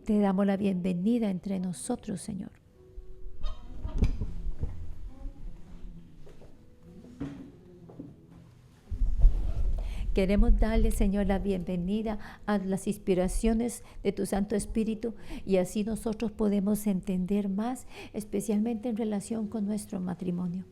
Te damos la bienvenida entre nosotros, Señor. Queremos darle, Señor, la bienvenida a las inspiraciones de tu Santo Espíritu y así nosotros podemos entender más, especialmente en relación con nuestro matrimonio.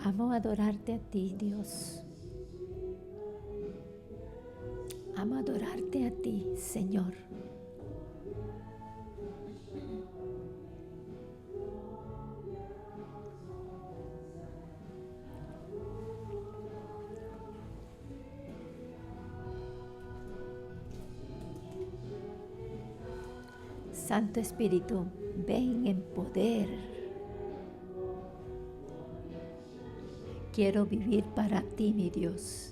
Amo adorarte a ti, Dios. Amo adorarte a ti, Señor. Santo Espíritu, ven en poder. Quiero vivir para ti, mi Dios.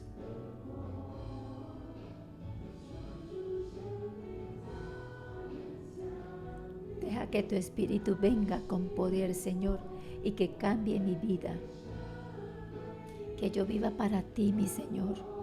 Deja que tu Espíritu venga con poder, Señor, y que cambie mi vida. Que yo viva para ti, mi Señor.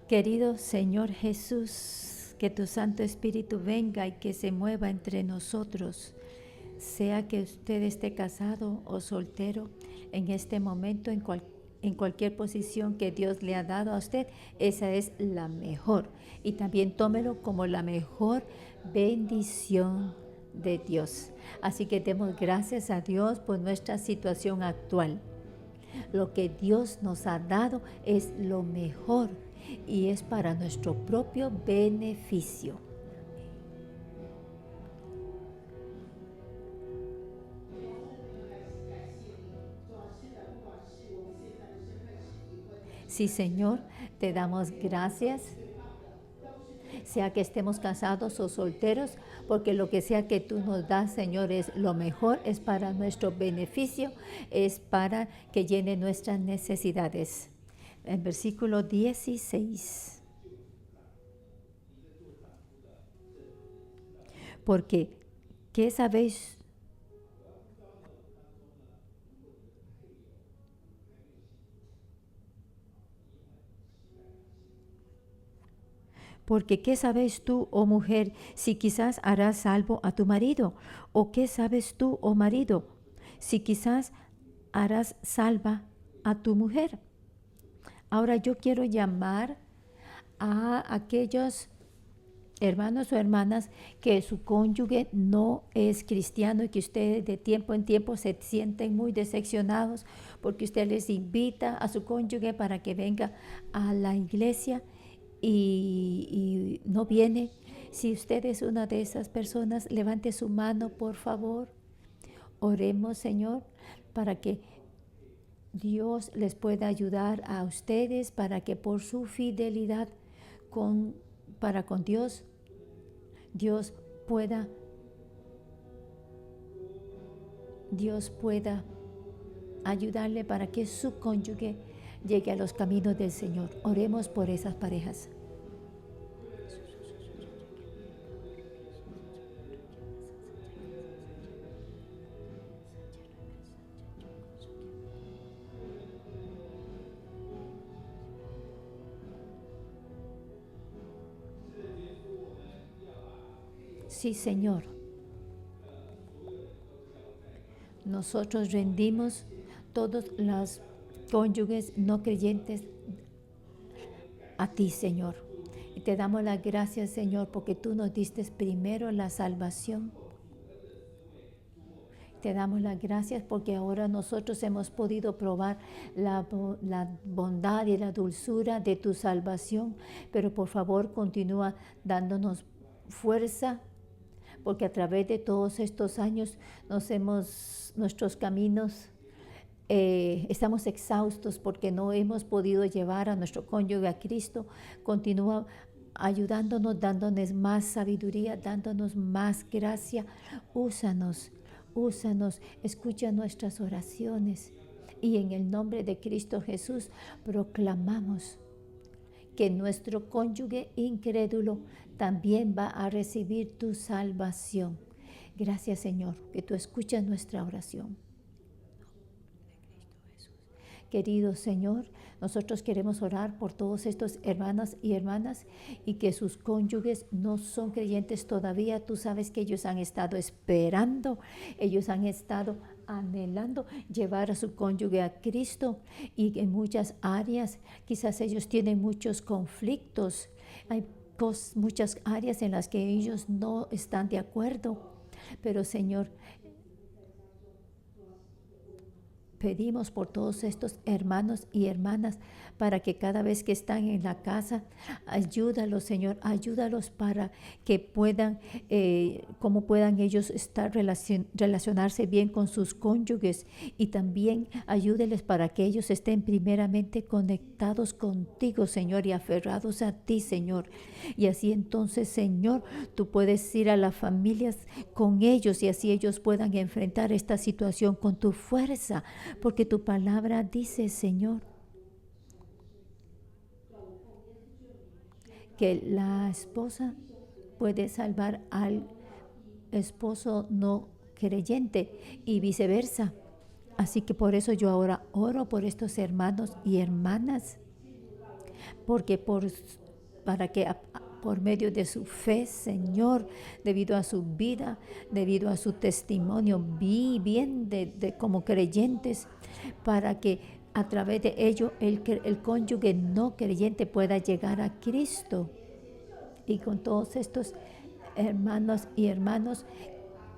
Querido Señor Jesús, que tu Santo Espíritu venga y que se mueva entre nosotros, sea que usted esté casado o soltero en este momento, en cualquier posición que Dios le ha dado a usted, esa es la mejor. Y también tómelo como la mejor bendición de Dios. Así que demos gracias a Dios por nuestra situación actual. Lo que Dios nos ha dado es lo mejor y es para nuestro propio beneficio. Sí, Señor, te damos gracias, sea que estemos casados o solteros, porque lo que sea que tú nos das, Señor, es lo mejor, es para nuestro beneficio, es para que llene nuestras necesidades. En versículo 16. Porque, ¿qué sabéis? Porque ¿qué sabes tú, oh mujer, si quizás harás salvo a tu marido? ¿O qué sabes tú, oh marido, si quizás harás salva a tu mujer? Ahora yo quiero llamar a aquellos hermanos o hermanas que su cónyuge no es cristiano y que ustedes de tiempo en tiempo se sienten muy decepcionados porque usted les invita a su cónyuge para que venga a la iglesia y no viene. Si usted es una de esas personas, levante su mano, por favor. Oremos, Señor, para que Dios les pueda ayudar a ustedes, para que por su fidelidad para con Dios, Dios pueda ayudarle para que su cónyuge llegue a los caminos del Señor. Oremos por esas parejas. Sí, Señor. Nosotros rendimos todos los cónyuges no creyentes a ti, Señor. Y te damos las gracias, Señor, porque tú nos diste primero la salvación. Te damos las gracias porque ahora nosotros hemos podido probar la bondad y la dulzura de tu salvación. Pero por favor, continúa dándonos fuerza, porque a través de todos estos años nuestros caminos, estamos exhaustos porque no hemos podido llevar a nuestro cónyuge a Cristo. Continúa ayudándonos, dándonos más sabiduría, dándonos más gracia. Úsanos, escucha nuestras oraciones. Y en el nombre de Cristo Jesús proclamamos que nuestro cónyuge incrédulo también va a recibir tu salvación. Gracias, Señor, que tú escuchas nuestra oración. Querido Señor, nosotros queremos orar por todos estos hermanos y hermanas y que sus cónyuges no son creyentes todavía. Tú sabes que ellos han estado esperando, ellos han estado anhelando llevar a su cónyuge a Cristo, y en muchas áreas quizás ellos tienen muchos conflictos. Hay muchas áreas en las que ellos no están de acuerdo. Pero Señor, pedimos por todos estos hermanos y hermanas para que cada vez que están en la casa, ayúdalos, Señor, ayúdalos para que puedan, cómo puedan ellos estar relacionarse bien con sus cónyuges, y también ayúdeles para que ellos estén primeramente conectados contigo, Señor, y aferrados a ti, Señor. Y así entonces, Señor, tú puedes ir a las familias con ellos y así ellos puedan enfrentar esta situación con tu fuerza, porque tu palabra dice, Señor, que la esposa puede salvar al esposo no creyente y viceversa. Así que por eso yo ahora oro por estos hermanos y hermanas, porque para que por medio de su fe, Señor, debido a su vida, debido a su testimonio bien como creyentes, para que a través de ello el cónyuge no creyente pueda llegar a Cristo. Y con todos estos hermanos y hermanos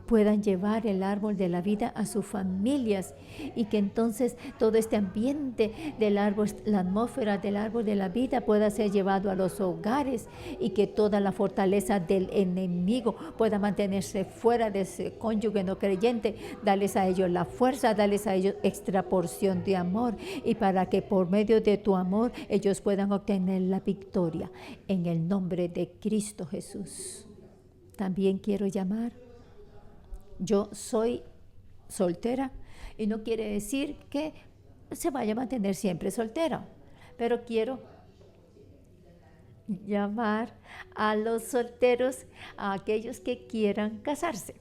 puedan llevar el árbol de la vida a sus familias, y que entonces todo este ambiente del árbol, la atmósfera del árbol de la vida pueda ser llevado a los hogares, y que toda la fortaleza del enemigo pueda mantenerse fuera de ese cónyuge no creyente. Dales a ellos la fuerza, dales a ellos extra porción de amor, y para que por medio de tu amor ellos puedan obtener la victoria en el nombre de Cristo Jesús. También quiero llamar. Yo soy soltera y no quiere decir que se vaya a mantener siempre soltera, pero quiero llamar a los solteros, a aquellos que quieran casarse.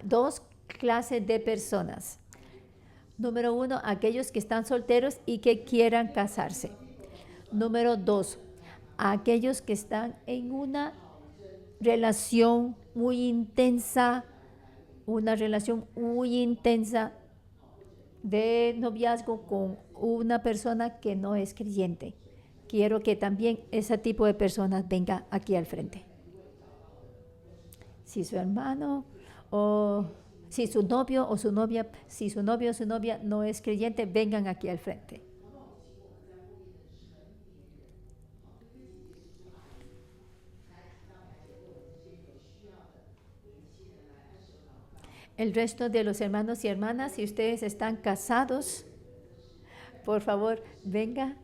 Dos clases de personas. Número uno, aquellos que están solteros y que quieran casarse. Número dos, aquellos que están en una relación muy intensa, de noviazgo con una persona que no es creyente. Quiero que también ese tipo de personas venga aquí al frente. Si su hermano o si su novio o su novia, si su novio o su novia no es creyente, vengan aquí al frente. El resto de los hermanos y hermanas, si ustedes están casados, por favor, venga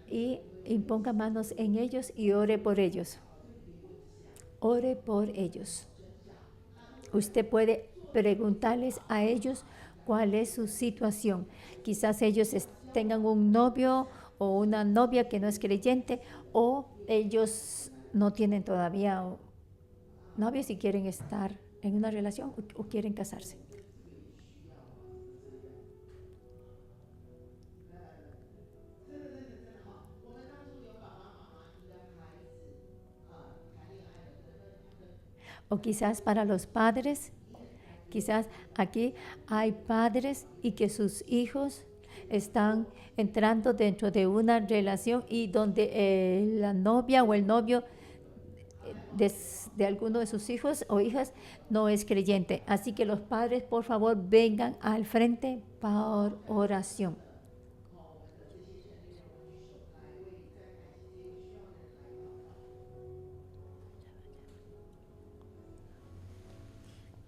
y imponga manos en ellos y ore por ellos. Ore por ellos. Usted puede preguntarles a ellos cuál es su situación. Quizás ellos tengan un novio o una novia que no es creyente, o ellos no tienen todavía novios y quieren estar en una relación o quieren casarse. O quizás para los padres, quizás aquí hay padres y que sus hijos están entrando dentro de una relación y donde la novia o el novio de alguno de sus hijos o hijas no es creyente. Así que los padres, por favor, vengan al frente por oración.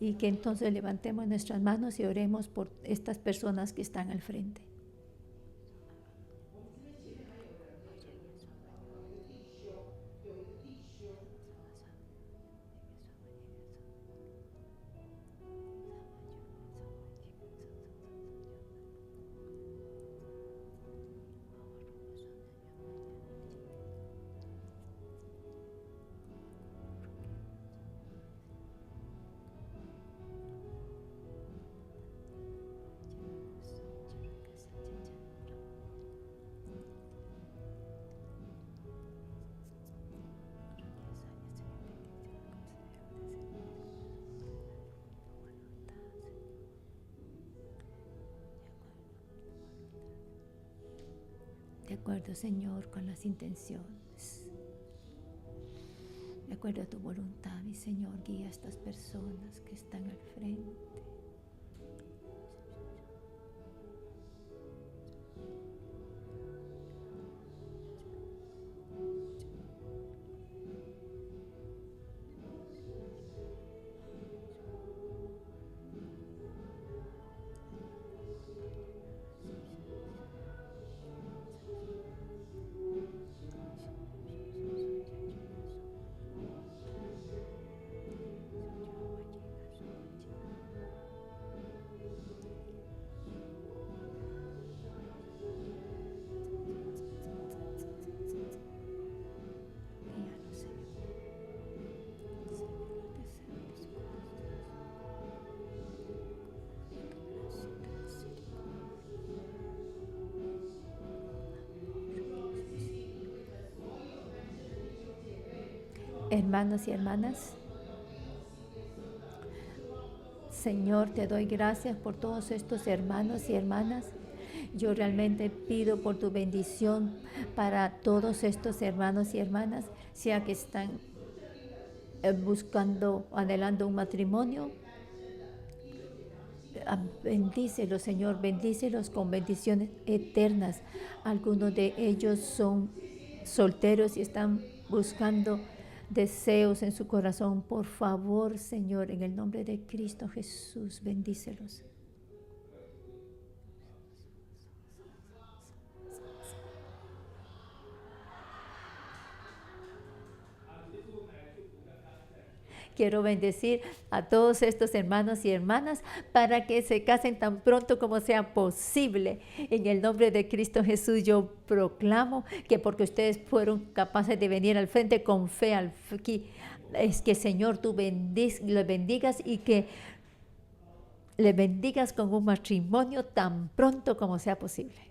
Y que entonces levantemos nuestras manos y oremos por estas personas que están al frente. acuerdo, Señor, con las intenciones. De acuerdo a tu voluntad, mi Señor, guía a estas personas que están al frente. Guíanos, Señor. Hermanos y hermanas, Señor, te doy gracias por todos estos hermanos y hermanas. Yo realmente pido por tu bendición para todos estos hermanos y hermanas, sea que están buscando, anhelando un matrimonio. Bendícelos, Señor, bendícelos con bendiciones eternas. Algunos de ellos son solteros y están buscando deseos en su corazón. Por favor, Señor, en el nombre de Cristo Jesús, bendícelos. Quiero bendecir a todos estos hermanos y hermanas para que se casen tan pronto como sea posible. En el nombre de Cristo Jesús yo proclamo que porque ustedes fueron capaces de venir al frente con fe aquí, es que Señor tú les bendigas y que les bendigas con un matrimonio tan pronto como sea posible.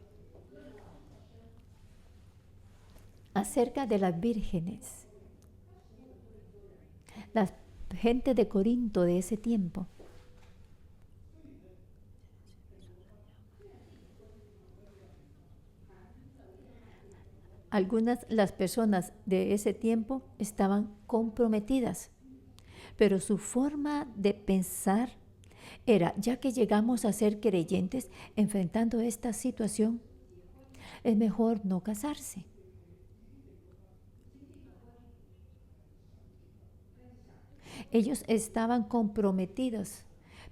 Acerca de las vírgenes, las gente de Corinto de ese tiempo. Las personas de ese tiempo estaban comprometidas, pero su forma de pensar era, ya que llegamos a ser creyentes enfrentando esta situación, es mejor no casarse. Ellos estaban comprometidos,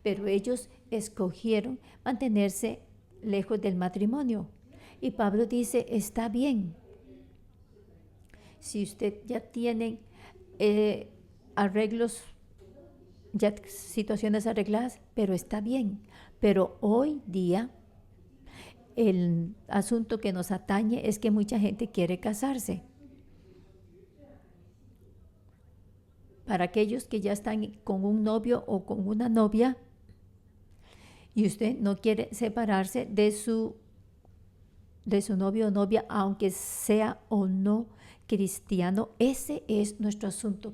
pero ellos escogieron mantenerse lejos del matrimonio. Y Pablo dice, está bien. Si usted ya tiene arreglos, ya situaciones arregladas, pero está bien. Pero hoy día el asunto que nos atañe es que mucha gente quiere casarse. Para aquellos que ya están con un novio o con una novia y usted no quiere separarse de su novio o novia, aunque sea o no cristiano, ese es nuestro asunto,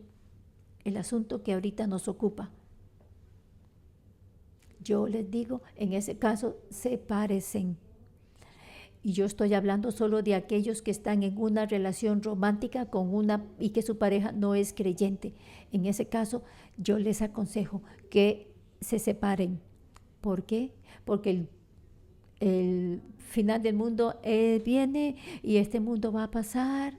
el asunto que ahorita nos ocupa. Yo les digo, en ese caso, sepárense. Y yo estoy hablando solo de aquellos que están en una relación romántica y que su pareja no es creyente. En ese caso, yo les aconsejo que se separen. ¿Por qué? Porque el final del mundo viene y este mundo va a pasar.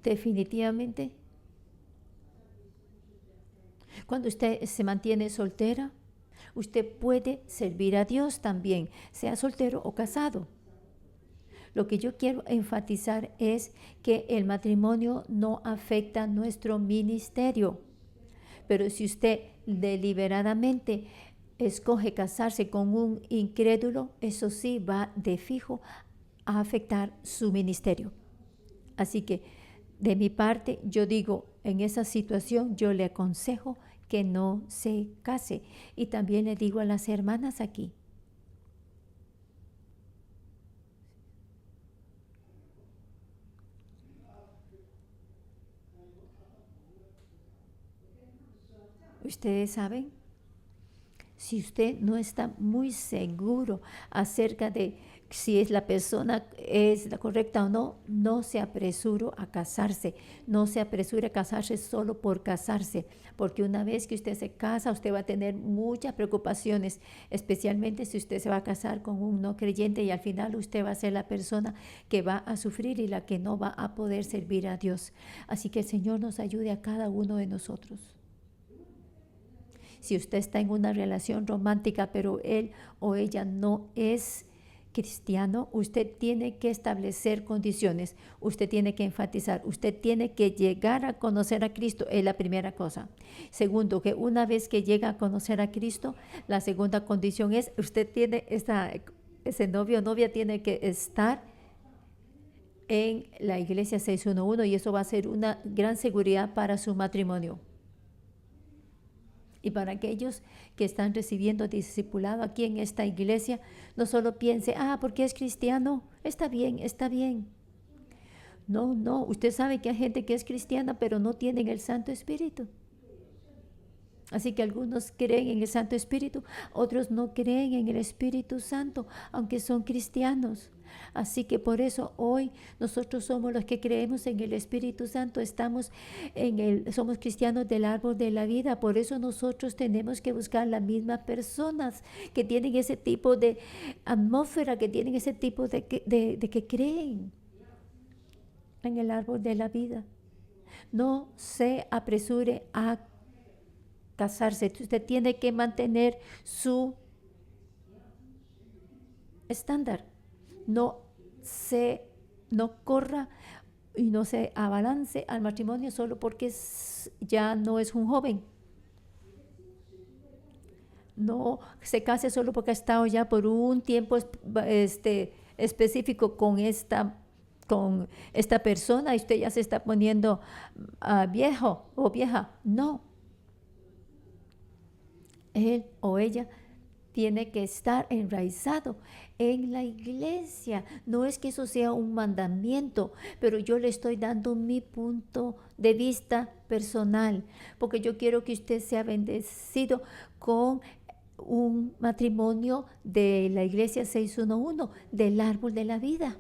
Definitivamente. Cuando usted se mantiene soltera, usted puede servir a Dios también, sea soltero o casado. Lo que yo quiero enfatizar es que el matrimonio no afecta nuestro ministerio. Pero si usted deliberadamente escoge casarse con un incrédulo, eso sí va de fijo a afectar su ministerio. Así que de mi parte, yo digo, en esa situación yo le aconsejo que no se case. Y también le digo a las hermanas aquí, ustedes saben, Si usted no está muy seguro acerca de si es la persona es la correcta o no, no se apresure a casarse. No se apresure a casarse solo por casarse, porque una vez que usted se casa, usted va a tener muchas preocupaciones, especialmente si usted se va a casar con un no creyente y al final usted va a ser la persona que va a sufrir y la que no va a poder servir a Dios. Así que el Señor nos ayude a cada uno de nosotros. Si usted está en una relación romántica, pero él o ella no es cristiano, usted tiene que establecer condiciones, usted tiene que enfatizar, usted tiene que llegar a conocer a Cristo, es la primera cosa. Segundo, que una vez que llega a conocer a Cristo, la segunda condición es, usted tiene ese novio o novia tiene que estar en la iglesia 611 y eso va a ser una gran seguridad para su matrimonio. Y para aquellos que están recibiendo discipulado aquí en esta iglesia, no solo piense, porque es cristiano, está bien, está bien. No, usted sabe que hay gente que es cristiana, pero no tienen el Santo Espíritu. Así que algunos creen en el Santo Espíritu, otros no creen en el Espíritu Santo, aunque son cristianos. Así que por eso hoy nosotros somos los que creemos en el Espíritu Santo, somos cristianos del árbol de la vida. Por eso nosotros tenemos que buscar las mismas personas que tienen ese tipo de atmósfera, que tienen ese tipo de que creen en el árbol de la vida. No se apresure a casarse. Usted tiene que mantener su estándar. No corra y no se abalance al matrimonio solo porque ya no es un joven. No se case solo porque ha estado ya por un tiempo específico con esta persona y usted ya se está poniendo viejo o vieja. No. Él o ella tiene que estar enraizado en la iglesia. No es que eso sea un mandamiento, pero yo le estoy dando mi punto de vista personal, porque yo quiero que usted sea bendecido con un matrimonio de la iglesia 611, del árbol de la vida.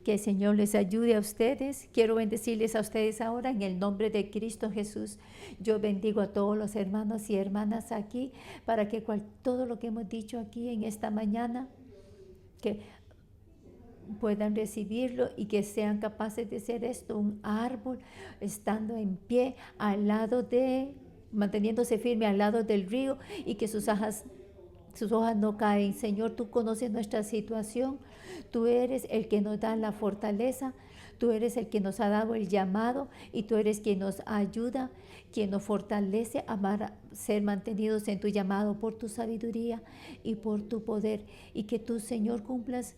Que el Señor les ayude a ustedes. Quiero bendecirles a ustedes ahora en el nombre de Cristo Jesús. Yo bendigo a todos los hermanos y hermanas aquí para que todo lo que hemos dicho aquí en esta mañana, que puedan recibirlo y que sean capaces de ser esto, un árbol, estando en pie manteniéndose firme al lado del río y que sus hojas no caen. Señor, tú conoces nuestra situación. Tú eres el que nos da la fortaleza. Tú eres el que nos ha dado el llamado y tú eres quien nos ayuda, quien nos fortalece a ser mantenidos en tu llamado por tu sabiduría y por tu poder. Y que tú, Señor, cumplas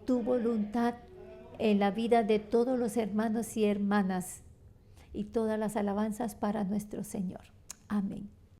tu voluntad en la vida de todos los hermanos y hermanas y todas las alabanzas para nuestro Señor. Amén.